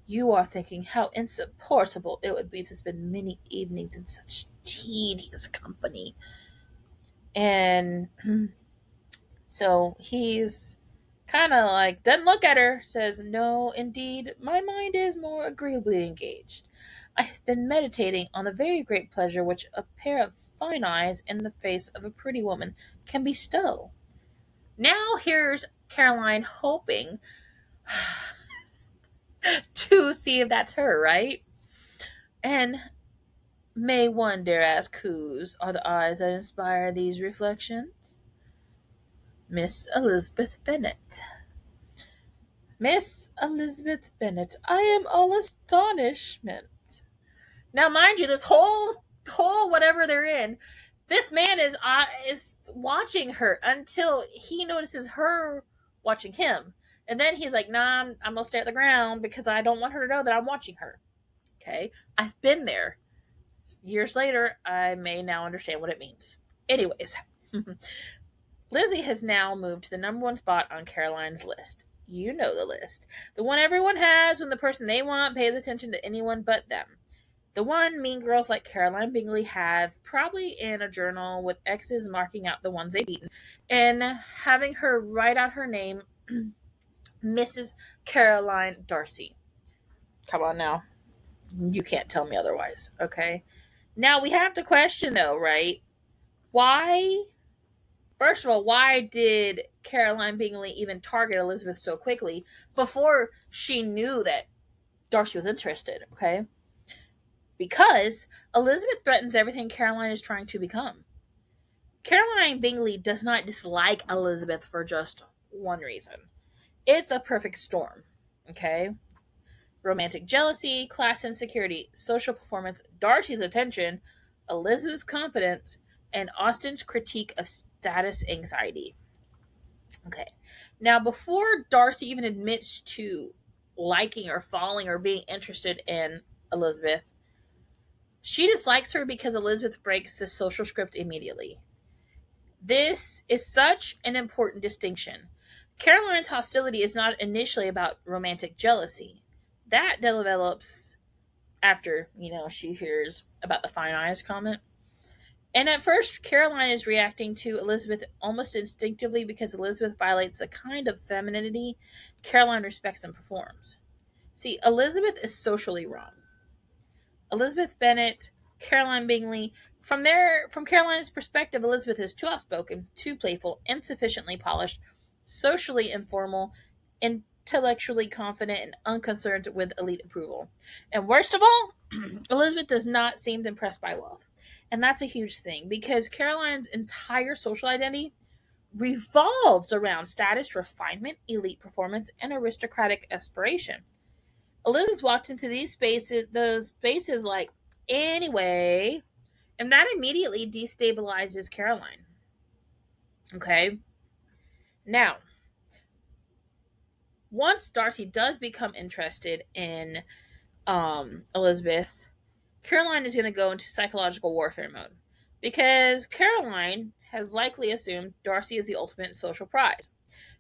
You are thinking how insupportable it would be to spend many evenings in such tedious company. And so he's kind of like, doesn't look at her, says, no, indeed, my mind is more agreeably engaged. I have been meditating on the very great pleasure which a pair of fine eyes in the face of a pretty woman can bestow. Now here's Caroline hoping to see if that's her, right? And may one dare ask whose are the eyes that inspire these reflections? Miss Elizabeth Bennet. Miss Elizabeth Bennet, I am all astonishment. Now, mind you, this whole whatever they're in, this man is watching her until he notices her watching him. And then he's like, nah, I'm going to stare at the ground because I don't want her to know that I'm watching her. Okay? I've been there. Years later, I may now understand what it means. Anyways, Lizzie has now moved to the number one spot on Caroline's list. You know the list. The one everyone has when the person they want pays attention to anyone but them. The one mean girls like Caroline Bingley have, probably in a journal with X's marking out the ones they've beaten, and having her write out her name, Mrs. Caroline Darcy. Come on now. You can't tell me otherwise, okay? Now, we have to question, though, right? Why? First of all, why did Caroline Bingley even target Elizabeth so quickly before she knew that Darcy was interested, okay? Because Elizabeth threatens everything Caroline is trying to become. Caroline Bingley does not dislike Elizabeth for just one reason. It's a perfect storm, okay? Romantic jealousy, class insecurity, social performance, Darcy's attention, Elizabeth's confidence, and Austen's critique of status anxiety. Okay. Now, before Darcy even admits to liking or falling or being interested in Elizabeth, she dislikes her because Elizabeth breaks the social script immediately. This is such an important distinction. Caroline's hostility is not initially about romantic jealousy. That develops after, she hears about the fine eyes comment. And at first, Caroline is reacting to Elizabeth almost instinctively because Elizabeth violates the kind of femininity Caroline respects and performs. See, Elizabeth is socially wrong. Elizabeth Bennet, Caroline Bingley, from Caroline's perspective, Elizabeth is too outspoken, too playful, insufficiently polished, socially informal, intellectually confident, and unconcerned with elite approval. And worst of all, Elizabeth does not seem impressed by wealth. And that's a huge thing because Caroline's entire social identity revolves around status, refinement, elite performance, and aristocratic aspiration. Elizabeth walks into those spaces like, anyway, and that immediately destabilizes Caroline. Okay? Now, once Darcy does become interested in Elizabeth, Caroline is going to go into psychological warfare mode because Caroline has likely assumed Darcy is the ultimate social prize.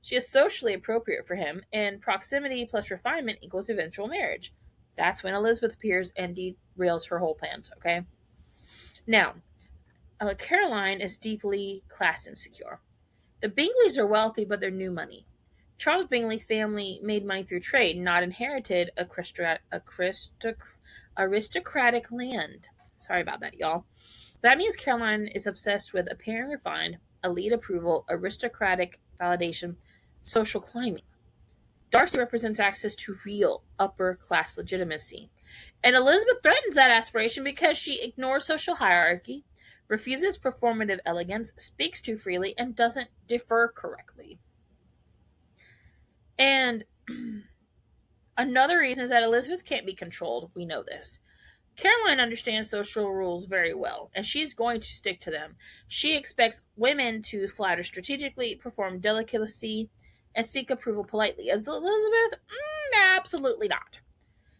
She is socially appropriate for him, and proximity plus refinement equals eventual marriage. That's when Elizabeth appears and derails her whole plans, okay? Now, Caroline is deeply class insecure. The Bingleys are wealthy, but they're new money. Charles Bingley's family made money through trade, not inherited aristocratic land. Sorry about that, y'all. That means Caroline is obsessed with appearing refined, elite approval, aristocratic validation, social climbing. Darcy represents access to real upper-class legitimacy. And Elizabeth threatens that aspiration because she ignores social hierarchy, refuses performative elegance, speaks too freely, and doesn't defer correctly. And another reason is that Elizabeth can't be controlled. We know this. Caroline understands social rules very well, and she's going to stick to them. She expects women to flatter strategically, perform delicacy, and seek approval politely. As Elizabeth, absolutely not.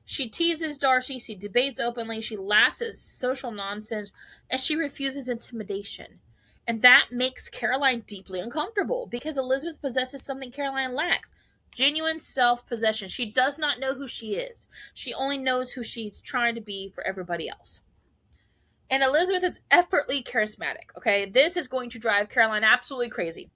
She teases Darcy, she debates openly, she laughs at social nonsense, and she refuses intimidation. And that makes Caroline deeply uncomfortable because Elizabeth possesses something Caroline lacks: genuine self possession. She does not know who she is, she only knows who she's trying to be for everybody else. And Elizabeth is effortlessly charismatic, okay? This is going to drive Caroline absolutely crazy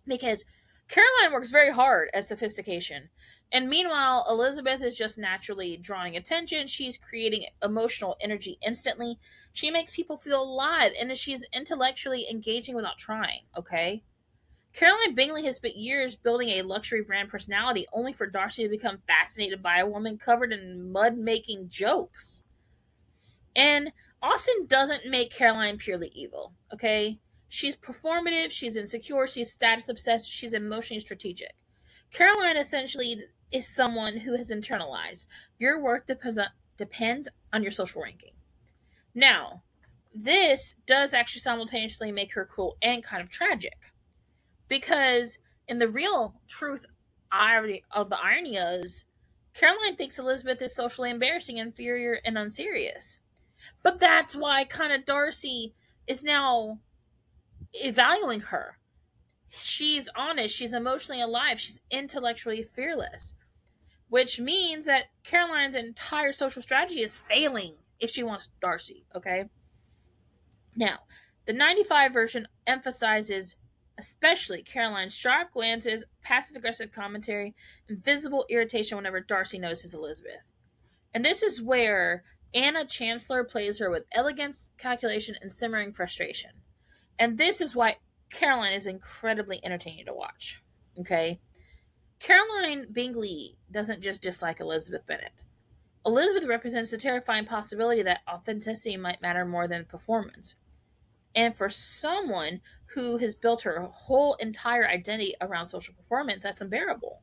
because Caroline works very hard at sophistication. And meanwhile, Elizabeth is just naturally drawing attention. She's creating emotional energy instantly. She makes people feel alive, and she's intellectually engaging without trying, okay? Caroline Bingley has spent years building a luxury brand personality only for Darcy to become fascinated by a woman covered in mud making jokes. And Austen doesn't make Caroline purely evil, okay? She's performative, she's insecure, she's status obsessed, she's emotionally strategic. Caroline essentially is someone who has internalized your worth depends on your social ranking. Now, this does actually simultaneously make her cruel and kind of tragic. Because in the real truth of the irony is, Caroline thinks Elizabeth is socially embarrassing, inferior, and unserious. But that's why kind of Darcy is now evaluating her. She's honest, she's emotionally alive, she's intellectually fearless, which means that Caroline's entire social strategy is failing if she wants Darcy, okay? Now, the 95 version emphasizes especially Caroline's sharp glances, passive-aggressive commentary, and visible irritation whenever Darcy notices Elizabeth. And this is where Anna Chancellor plays her with elegance, calculation, and simmering frustration. And this is why Caroline is incredibly entertaining to watch. Okay? Caroline Bingley doesn't just dislike Elizabeth Bennet. Elizabeth represents the terrifying possibility that authenticity might matter more than performance. And for someone who has built her whole entire identity around social performance, that's unbearable.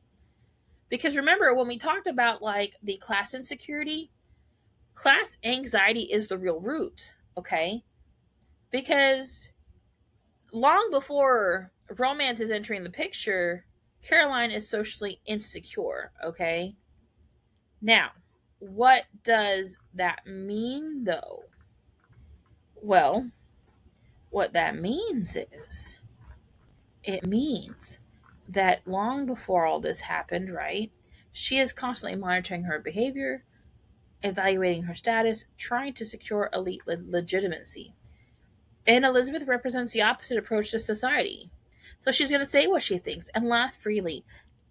Because remember, when we talked about like the class insecurity, class anxiety is the real root, okay? Because long before romance is entering the picture, Caroline is socially insecure, okay? Now, what does that mean, though? Well, what that means is, it means that long before all this happened, right, she is constantly monitoring her behavior, evaluating her status, trying to secure elite legitimacy. And Elizabeth represents the opposite approach to society. So she's going to say what she thinks and laugh freely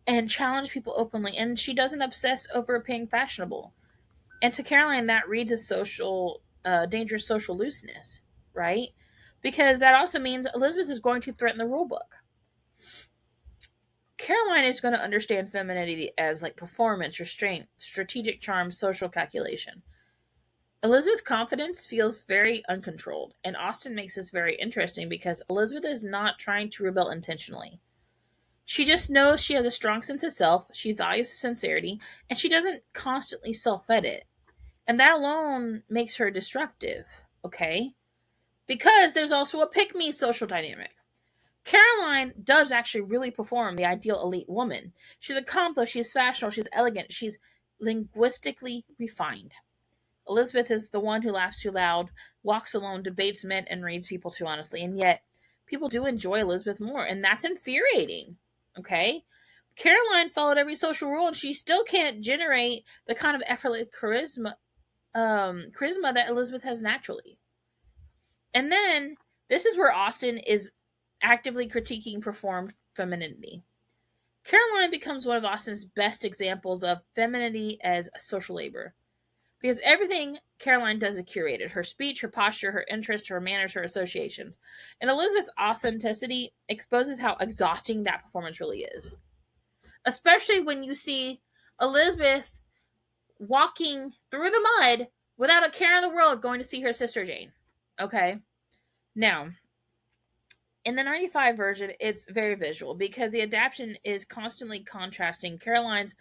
and challenge people openly, and she doesn't obsess over appearing fashionable. And to Caroline, that reads as dangerous social looseness, right? Because that also means Elizabeth is going to threaten the rule book. Caroline is going to understand femininity as like performance, restraint, strategic charm, social calculation. Elizabeth's confidence feels very uncontrolled, and Austen makes this very interesting because Elizabeth is not trying to rebel intentionally. She just knows she has a strong sense of self, she values sincerity, and she doesn't constantly self-edit. And that alone makes her disruptive, okay? Because there's also a pick-me social dynamic. Caroline does actually really perform the ideal elite woman. She's accomplished, she's fashionable, she's elegant, she's linguistically refined. Elizabeth is the one who laughs too loud, walks alone, debates men, and reads people too honestly. And yet, people do enjoy Elizabeth more, and that's infuriating. Okay? Caroline followed every social rule, and she still can't generate the kind of effortless charisma that Elizabeth has naturally. And then, this is where Austen is actively critiquing performed femininity. Caroline becomes one of Austen's best examples of femininity as social labor. Because everything Caroline does is curated. Her speech, her posture, her interest, her manners, her associations. And Elizabeth's authenticity exposes how exhausting that performance really is. Especially when you see Elizabeth walking through the mud without a care in the world going to see her sister Jane. Okay? Now, in the 95 version, it's very visual because the adaptation is constantly contrasting Caroline's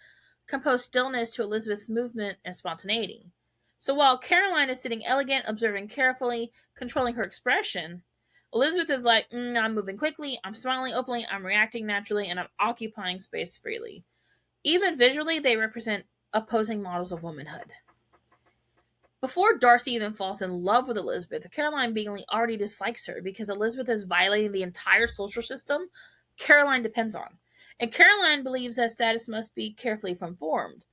composed stillness to Elizabeth's movement and spontaneity. So while Caroline is sitting elegant, observing carefully, controlling her expression, Elizabeth is like, I'm moving quickly, I'm smiling openly, I'm reacting naturally, and I'm occupying space freely. Even visually, they represent opposing models of womanhood. Before Darcy even falls in love with Elizabeth, Caroline Bingley already dislikes her because Elizabeth is violating the entire social system Caroline depends on. And Caroline believes that status must be carefully formed.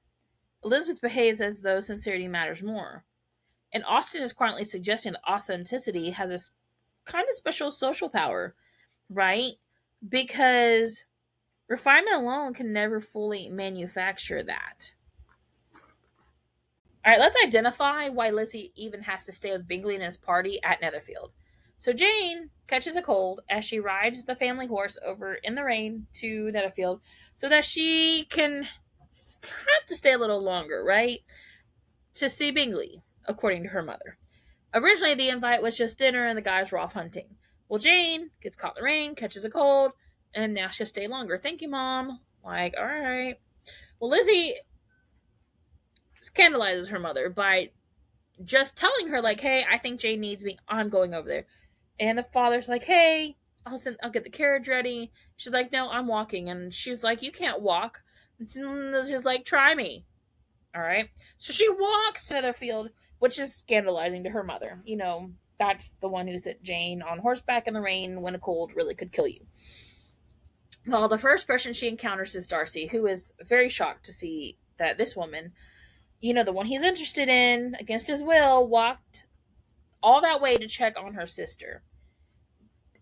Elizabeth behaves as though sincerity matters more. And Austen is quietly suggesting that authenticity has a kind of special social power, right? Because refinement alone can never fully manufacture that. All right, let's identify why Lizzie even has to stay with Bingley and his party at Netherfield. So Jane catches a cold as she rides the family horse over in the rain to Netherfield so that she can have to stay a little longer, right? To see Bingley, according to her mother. Originally, the invite was just dinner and the guys were off hunting. Well, Jane gets caught in the rain, catches a cold, and now she'll stay longer. Thank you, Mom. Like, all right. Well, Lizzie scandalizes her mother by just telling her, like, hey, I think Jane needs me. I'm going over there. And the father's like, hey, I'll get the carriage ready. She's like, no, I'm walking. And she's like, you can't walk. And she's like, try me. All right. So she walks to Netherfield, which is scandalizing to her mother. You know, that's the one who sent Jane on horseback in the rain when a cold really could kill you. Well, the first person she encounters is Darcy, who is very shocked to see that this woman, you know, the one he's interested in, against his will, walked all that way to check on her sister.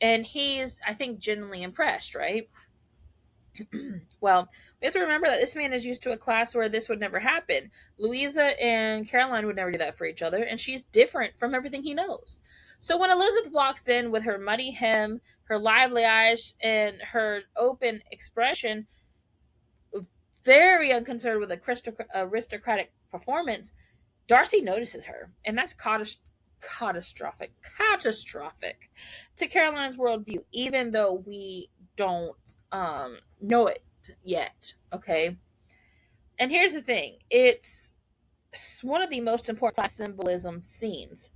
And he's, I think, genuinely impressed, right? Well, we have to remember that this man is used to a class where this would never happen. Louisa and Caroline would never do that for each other, and she's different from everything he knows. So when Elizabeth walks in with her muddy hem, her lively eyes, and her open expression, very unconcerned with aristocratic performance, Darcy notices her, and that's catastrophic to Caroline's worldview, even though we don't know it yet. Okay, and here's the thing: it's one of the most important class symbolism scenes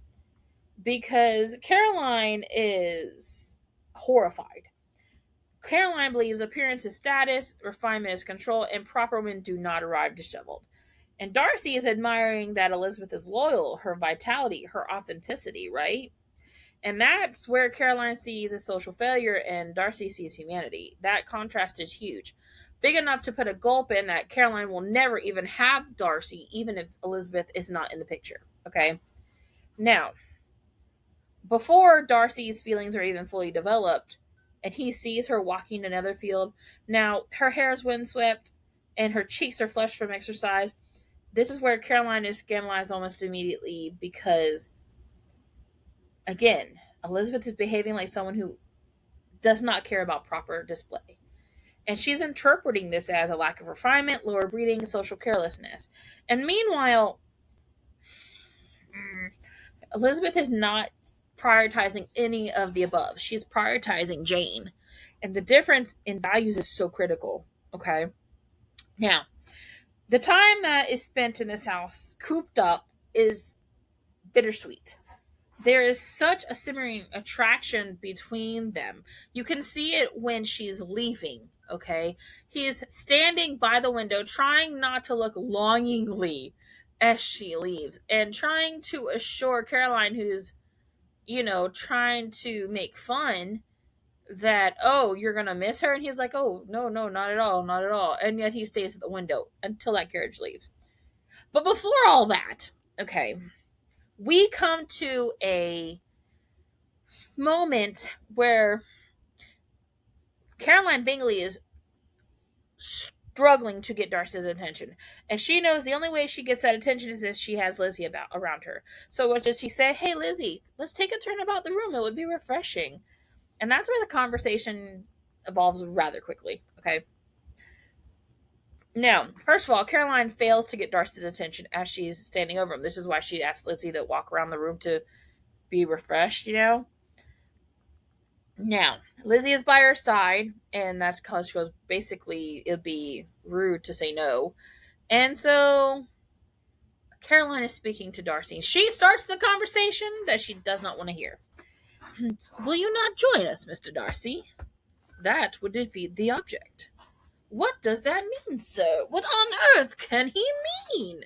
because Caroline is horrified. Caroline believes appearance is status, refinement is control, and proper women do not arrive disheveled. And Darcy is admiring that Elizabeth is loyal, her vitality, her authenticity, right? And that's where Caroline sees a social failure and Darcy sees humanity. That contrast is huge. Big enough to put a gulp in that Caroline will never even have Darcy, even if Elizabeth is not in the picture. Okay? Now, before Darcy's feelings are even fully developed, and he sees her walking to Netherfield, now her hair is windswept and her cheeks are flushed from exercise. This is where Caroline is scandalized almost immediately because, again, Elizabeth is behaving like someone who does not care about proper display. And she's interpreting this as a lack of refinement, lower breeding, social carelessness. And meanwhile, Elizabeth is not prioritizing any of the above. She's prioritizing Jane. And the difference in values is so critical. Okay? Now, the time that is spent in this house, cooped up, is bittersweet. There is such a simmering attraction between them. You can see it when she's leaving, okay? He's standing by the window, trying not to look longingly as she leaves, and trying to assure Caroline, who's, trying to make fun, that, oh, you're going to miss her? And he's like, oh, no, not at all, not at all. And yet he stays at the window until that carriage leaves. But before all that, okay, we come to a moment where Caroline Bingley is struggling to get Darcy's attention. And she knows the only way she gets that attention is if she has Lizzie around her. So what does she say? Hey, Lizzie, let's take a turn about the room. It would be refreshing. And that's where the conversation evolves rather quickly. Okay. Now, first of all, Caroline fails to get Darcy's attention as she's standing over him. This is why she asked Lizzie to walk around the room to be refreshed, Now, Lizzie is by her side, and that's because she goes, basically, it'd be rude to say no. And so, Caroline is speaking to Darcy. She starts the conversation that she does not want to hear. Will you not join us, Mr. Darcy? That would defeat the object. What does that mean, sir? What on earth can he mean?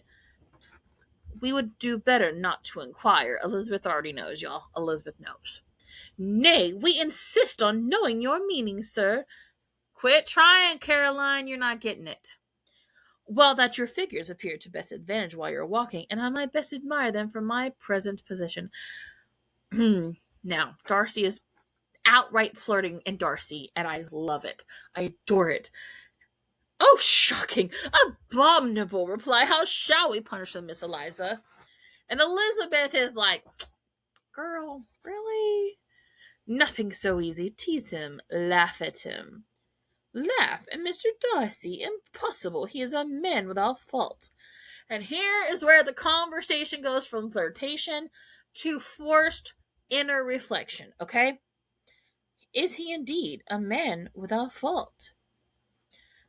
We would do better not to inquire. Elizabeth already knows, y'all. Elizabeth knows. Nay, we insist on knowing your meaning, sir. Quit trying, Caroline. You're not getting it. Well, that your figures appear to best advantage while you're walking, and I might best admire them from my present position. Now, Darcy is outright flirting in Darcy, and I love it. I adore it. Oh, shocking! Abominable reply! How shall we punish them, Miss Eliza? And Elizabeth is like, girl, really? Nothing so easy. Tease him. Laugh at him. Laugh at Mr. Darcy? Impossible. He is a man without fault. And here is where the conversation goes from flirtation to forced inner reflection, okay? Is he indeed a man without fault?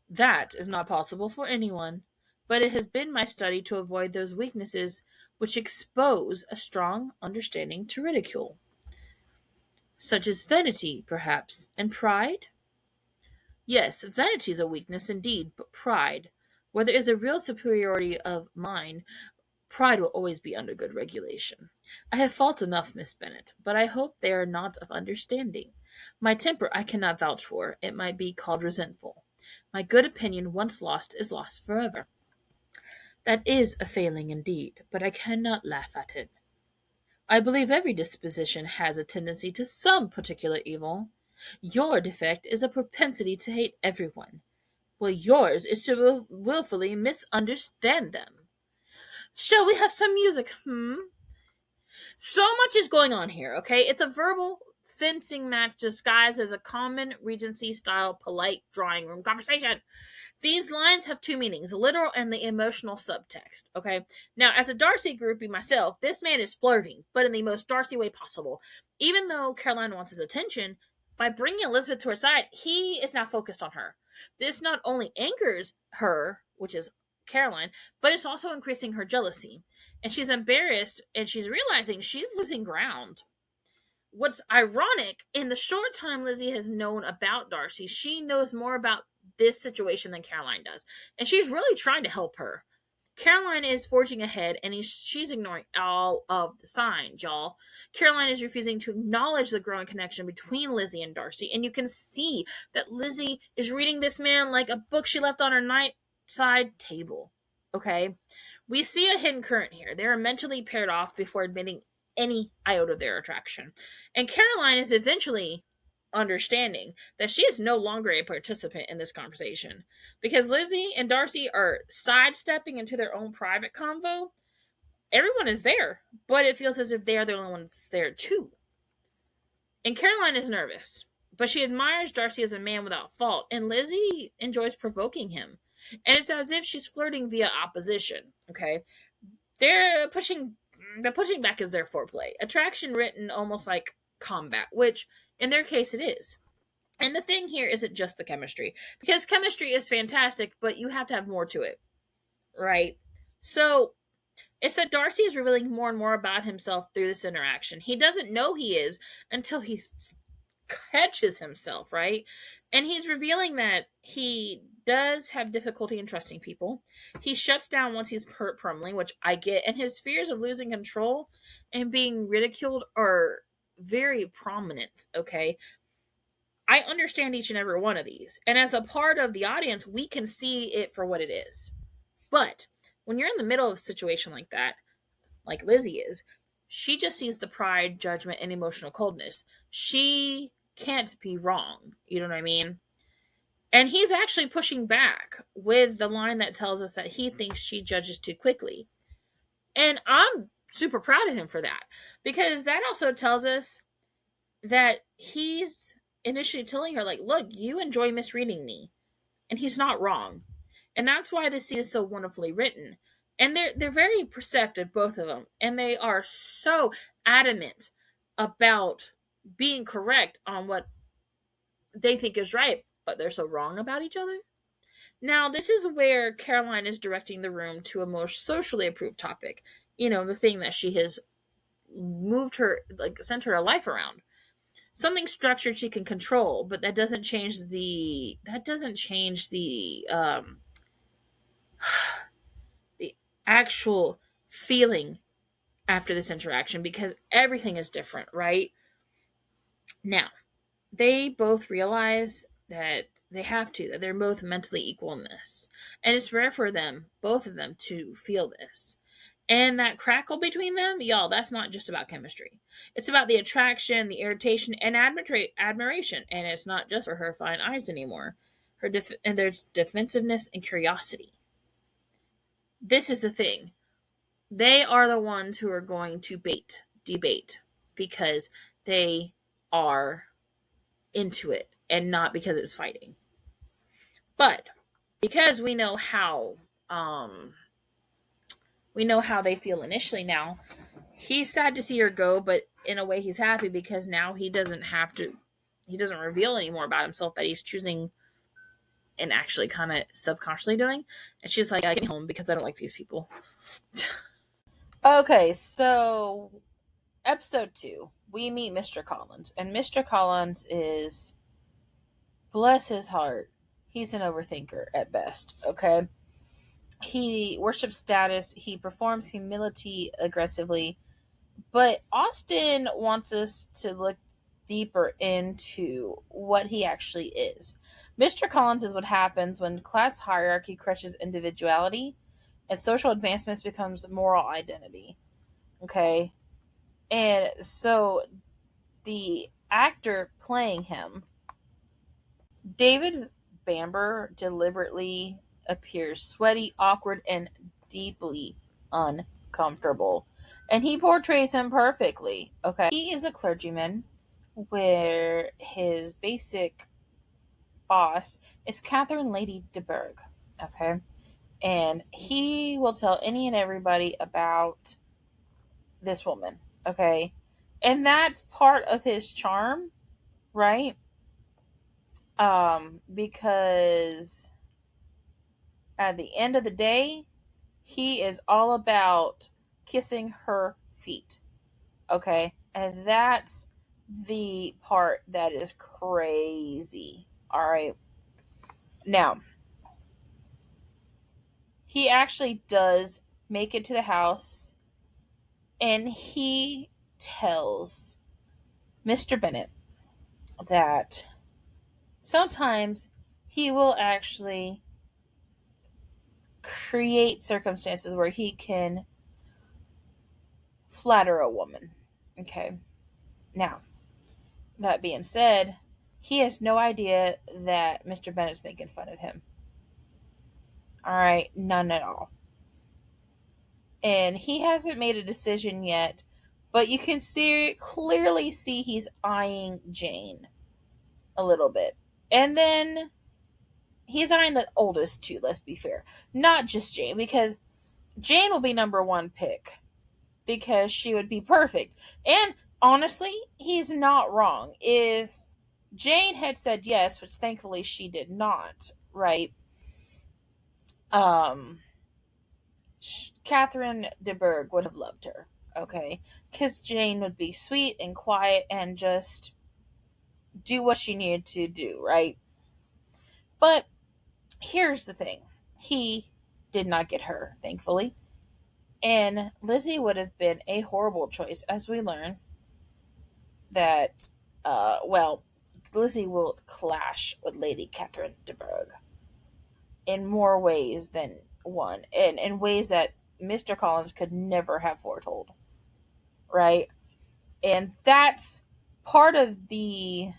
That is not possible for anyone, but it has been my study to avoid those weaknesses which expose a strong understanding to ridicule. Such as vanity, perhaps, and pride? Yes, vanity is a weakness indeed, but pride, where there is a real superiority of mind, pride will always be under good regulation. I have faults enough, Miss Bennet, but I hope they are not of understanding. My temper I cannot vouch for. It might be called resentful. My good opinion, once lost, is lost forever. That is a failing indeed, but I cannot laugh at it. I believe every disposition has a tendency to some particular evil. Your defect is a propensity to hate everyone, while yours is to willfully misunderstand them. Shall we have some music? So much is going on here, okay? It's a verbal fencing match disguised as a common Regency-style polite drawing room conversation. These lines have two meanings, the literal and the emotional subtext, okay? Now, as a Darcy groupie myself, this man is flirting, but in the most Darcy way possible. Even though Caroline wants his attention, by bringing Elizabeth to her side, he is now focused on her. This not only angers her, which is Caroline, but it's also increasing her jealousy. And she's embarrassed, and she's realizing she's losing ground. What's ironic, in the short time Lizzie has known about Darcy, she knows more about this situation than Caroline does. And she's really trying to help her. Caroline is forging ahead, and she's ignoring all of the signs, y'all. Caroline is refusing to acknowledge the growing connection between Lizzie and Darcy, and you can see that Lizzie is reading this man like a book she left on her nightside table. Okay? We see a hidden current here. They are mentally paired off before admitting any iota of their attraction. And Caroline is eventually understanding that she is no longer a participant in this conversation. Because Lizzie and Darcy are sidestepping into their own private convo. Everyone is there, but it feels as if they are the only ones there too. And Caroline is nervous, but she admires Darcy as a man without fault, and Lizzie enjoys provoking him. And it's as if she's flirting via opposition, okay? They're pushing back as their foreplay. Attraction written almost like combat, which in their case it is. And the thing here isn't just the chemistry, because chemistry is fantastic, but you have to have more to it, right? So it's that Darcy is revealing more and more about himself through this interaction. He doesn't know he is until he catches himself, right? And he's revealing that he does have difficulty in trusting people. He shuts down once he's hurt permanently, which I get, and his fears of losing control and being ridiculed are very prominent, okay? I understand each and every one of these, and as a part of the audience, we can see it for what it is. But when you're in the middle of a situation like that, like Lizzie is, she just sees the pride, judgment, and emotional coldness. She can't be wrong. You know what I mean? And he's actually pushing back with the line that tells us that he thinks she judges too quickly. And I'm super proud of him for that, because that also tells us that he's initially telling her, like, look, you enjoy misreading me. And he's not wrong. And that's why this scene is so wonderfully written. And they're very perceptive, both of them. And they are so adamant about being correct on what they think is right, but they're so wrong about each other. Now, this is where Caroline is directing the room to a more socially approved topic. You know, the thing that she has moved her, like, centered her life around. something structured she can control, but that doesn't change the actual feeling after this interaction, because everything is different, right? Now, they both realize that that they're both mentally equal in this. And it's rare for them, both of them, to feel this. And that crackle between them, y'all, that's not just about chemistry. It's about the attraction, the irritation, and admiration. And it's not just for her fine eyes anymore. And there's defensiveness and curiosity. This is the thing. They are the ones who are going to debate, because they are into it and not because it's fighting. But because we know how they feel initially now, he's sad to see her go, but in a way he's happy, because now he doesn't reveal anymore about himself that he's choosing and actually kind of subconsciously doing. And she's like, get me home because I don't like these people. Okay, so episode 2, we meet Mr. Collins. And Mr. Collins is, bless his heart, he's an overthinker at best, okay? He worships status, he performs humility aggressively, but Austen wants us to look deeper into what he actually is. Mr. Collins is what happens when class hierarchy crushes individuality and social advancements becomes moral identity. Okay? And so the actor playing him, David Bamber, deliberately appears sweaty, awkward, and deeply uncomfortable. And he portrays him perfectly. Okay? He is a clergyman where his basic boss is Catherine Lady de Bourgh. Okay? And he will tell any and everybody about this woman. Okay? And that's part of his charm, right? Because at the end of the day, he is all about kissing her feet. Okay? And that's the part that is crazy. All right? Now, he actually does make it to the house, and he tells Mr. Bennet that sometimes he will actually create circumstances where he can flatter a woman. Okay. Now, that being said, he has no idea that Mr. Bennet's making fun of him. All right, none at all. And he hasn't made a decision yet, but you can clearly see he's eyeing Jane a little bit. And then he's eyeing the oldest too, let's be fair. Not just Jane, because Jane will be number 1 pick, because she would be perfect. And honestly, he's not wrong. If Jane had said yes, which thankfully she did not, right? Catherine de Bourgh would have loved her, okay? Because Jane would be sweet and quiet and just do what she needed to do, right? But here's the thing. He did not get her, thankfully. And Lizzie would have been a horrible choice, as we learn that, Lizzie will clash with Lady Catherine de Bourgh in more ways than one, and in ways that Mr. Collins could never have foretold, right? And that's part of the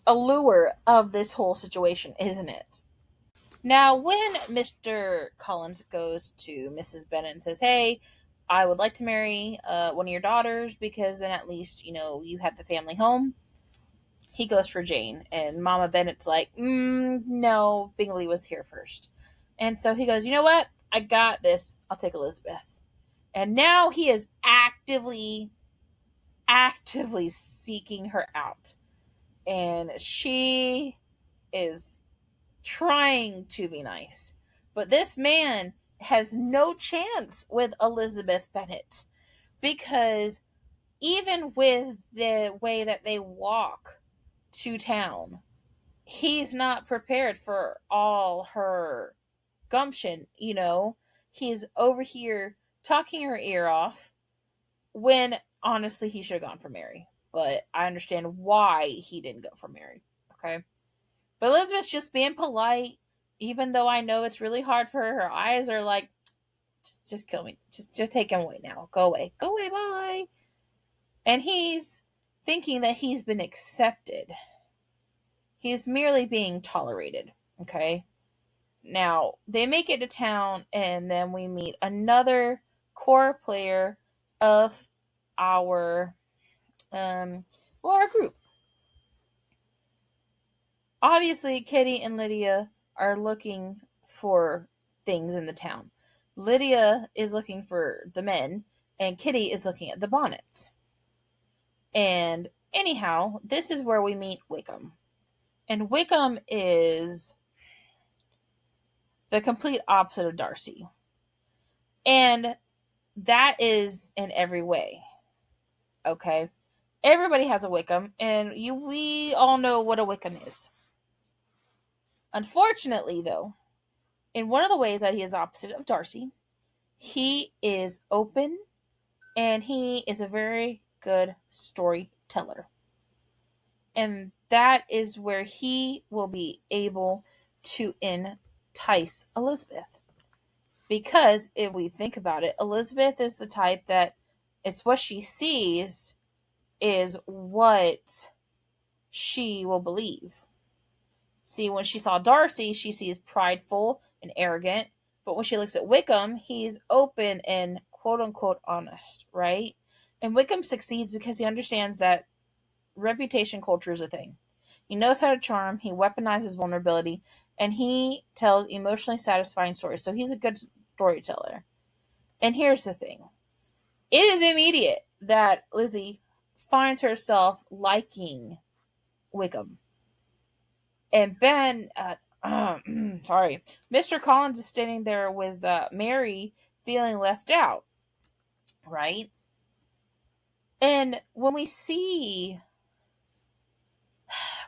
allure of this whole situation, isn't it? Now, when Mr. Collins goes to Mrs. Bennet and says, hey, I would like to marry one of your daughters, because then at least, you have the family home, he goes for Jane. And Mama Bennet's like, no, Bingley was here first. And so he goes, you know what? I got this. I'll take Elizabeth. And now he is actively seeking her out. And she is trying to be nice. But this man has no chance with Elizabeth Bennet, because even with the way that they walk to town, he's not prepared for all her gumption. He's over here talking her ear off when honestly he should have gone for Mary. But I understand why he didn't go for Mary. Okay. But Elizabeth's just being polite, even though I know it's really hard for her. Her eyes are like, just kill me. Just take him away now. Go away. Go away. Bye. And he's thinking that he's been accepted. He's merely being tolerated. Okay. Now, they make it to town, and then we meet another core player of our our group. Obviously, Kitty and Lydia are looking for things in the town. Lydia is looking for the men, and Kitty is looking at the bonnets. And anyhow, this is where we meet Wickham. And Wickham is the complete opposite of Darcy. And that is in every way. Okay? Everybody has a Wickham, and we all know what a Wickham is. Unfortunately, though, in one of the ways that he is opposite of Darcy, he is open, and he is a very good storyteller. And that is where he will be able to entice Elizabeth. Because if we think about it, Elizabeth is the type that it's what she sees is what she will believe. See, when she saw Darcy, she sees prideful and arrogant. But when she looks at Wickham, he's open and quote-unquote honest, right? And Wickham succeeds because he understands that reputation culture is a thing. He knows how to charm, he weaponizes vulnerability, and he tells emotionally satisfying stories. So he's a good storyteller. And here's the thing. It is immediate that Lizzie finds herself liking Wickham. And Ben, Mr. Collins is standing there with Mary feeling left out, right? And when we see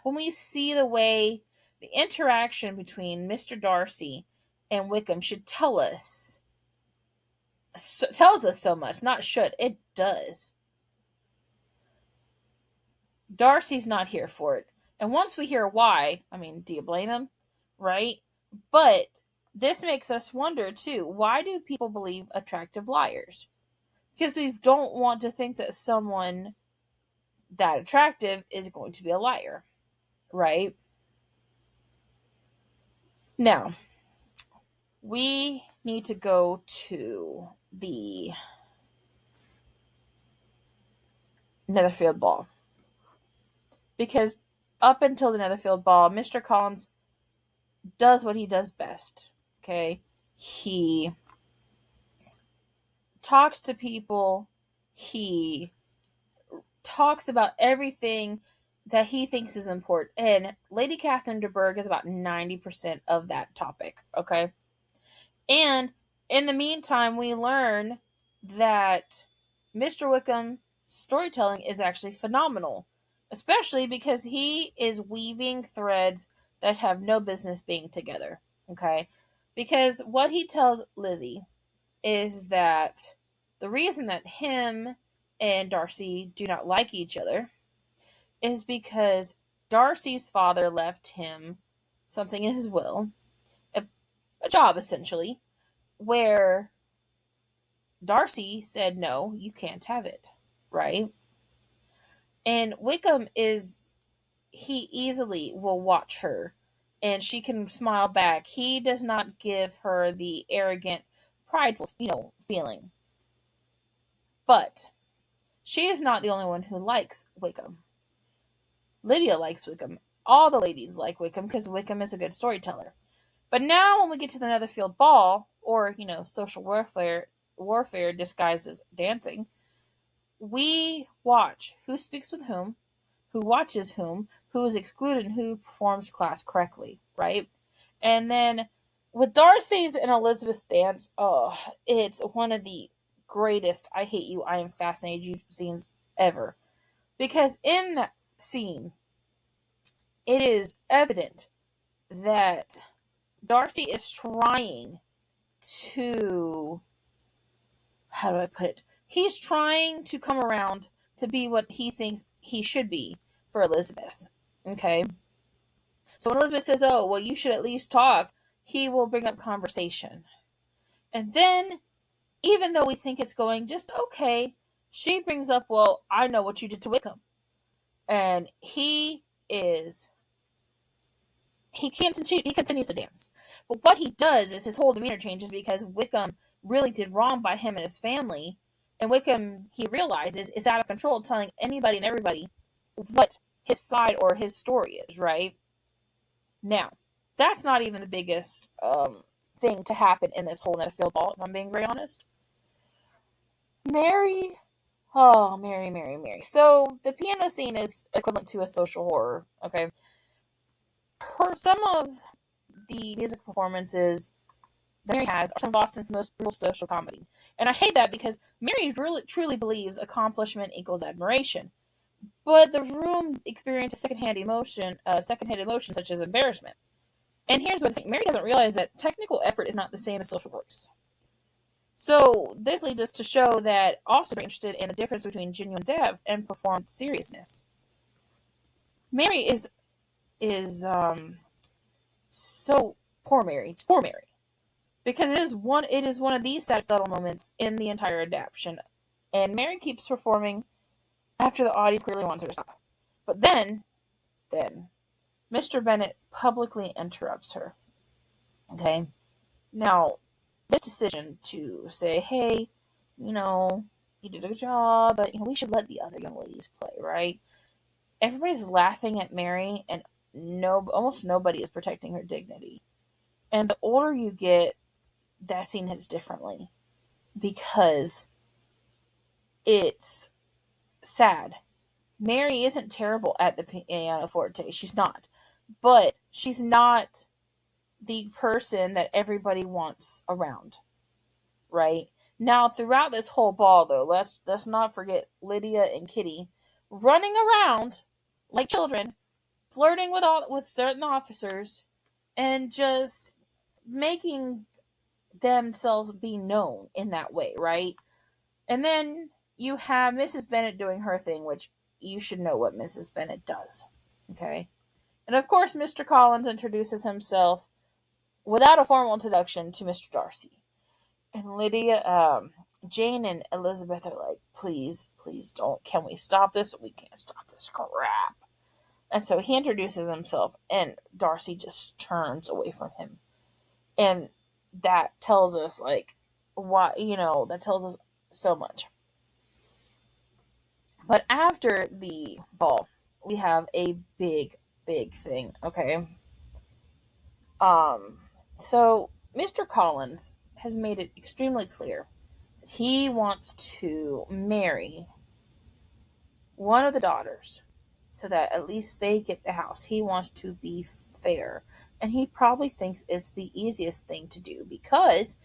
the way the interaction between Mr. Darcy and Wickham should tells us so much, not should, it does. Darcy's not here for it. And once we hear why, I mean, do you blame him? Right? But this makes us wonder, too, why do people believe attractive liars? Because we don't want to think that someone that attractive is going to be a liar. Right? Now, we need to go to the Netherfield Ball. Because up until the Netherfield Ball, Mr. Collins does what he does best. Okay? He talks to people. He talks about everything that he thinks is important. And Lady Catherine de Bourgh is about 90% of that topic. Okay? And in the meantime, we learn that Mr. Wickham's storytelling is actually phenomenal. Especially because he is weaving threads that have no business being together. Okay? Because what he tells Lizzie is that the reason that him and Darcy do not like each other is because Darcy's father left him something in his will, a job essentially, where Darcy said, no, you can't have it, right? And Wickham he easily will watch her and she can smile back. He does not give her the arrogant, prideful, feeling. But she is not the only one who likes Wickham. Lydia likes Wickham. All the ladies like Wickham because Wickham is a good storyteller. But now when we get to the Netherfield Ball, or, social warfare disguised as dancing, we watch who speaks with whom, who watches whom, who is excluded, and who performs class correctly, right? And then with Darcy's and Elizabeth's dance, it's one of the greatest I hate you, I am fascinated you scenes ever. Because in that scene, it is evident that Darcy is trying to, how do I put it? He's trying to come around to be what he thinks he should be for Elizabeth. Okay? So when Elizabeth says, oh, well, you should at least talk, he will bring up conversation. And then, even though we think it's going just okay, she brings up, well, I know what you did to Wickham. And he continues to dance. But what he does is his whole demeanor changes because Wickham really did wrong by him and his family. And Wickham, he realizes, is out of control, telling anybody and everybody what his side or his story is, right? Now, that's not even the biggest thing to happen in this whole Netherfield ball, if I'm being very honest. Mary. Oh, Mary. So, the piano scene is equivalent to a social horror, okay? Some of the music performances that Mary has are some of Austen's most brutal social comedy. And I hate that because Mary really truly believes accomplishment equals admiration. But the room experiences secondhand emotion such as embarrassment. And here's what I think. Mary doesn't realize that technical effort is not the same as social grace. So this leads us to show that Austen is interested in the difference between genuine depth and performed seriousness. Mary is so poor Mary, because it is one of these sad subtle moments in the entire adaptation, and Mary keeps performing after the audience clearly wants her to stop. But then Mr. Bennet publicly interrupts her. Okay, now this decision to say, hey, you did a good job, but we should let the other young ladies play, right? Everybody's laughing at Mary, and almost nobody is protecting her dignity. And the older you get, that scene hits differently because it's sad. Mary isn't terrible at the pianoforte. She's not. But she's not the person that everybody wants around, right? Now, throughout this whole ball, though, let's not forget Lydia and Kitty running around like children, flirting with certain officers, and just making themselves be known in that way, right? And then you have Mrs. Bennet doing her thing, which you should know what Mrs. Bennet does, okay? And of course, Mr. Collins introduces himself without a formal introduction to Mr. Darcy. And Lydia, Jane and Elizabeth are like, please don't. Can we stop this? We can't stop this crap. And so he introduces himself, and Darcy just turns away from him. And that tells us, like, why, that tells us so much. But after the ball, we have a big thing, okay? So Mr. Collins has made it extremely clear that he wants to marry one of the daughters so that at least they get the house. He wants to be fair. And he probably thinks it's the easiest thing to do because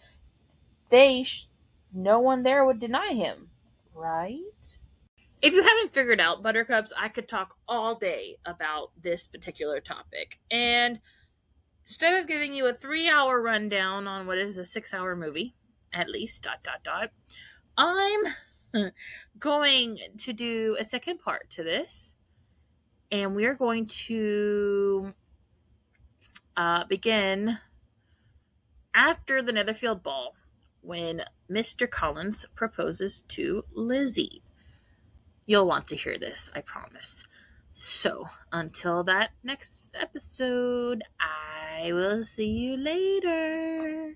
no one there would deny him, right? If you haven't figured out, Buttercups, I could talk all day about this particular topic. And instead of giving you a 3-hour rundown on what is a 6-hour movie, at least, ... I'm going to do a second part to this. And we are going to begin after the Netherfield ball when Mr. Collins proposes to Lizzie. You'll want to hear this, I promise. So, until that next episode, I will see you later.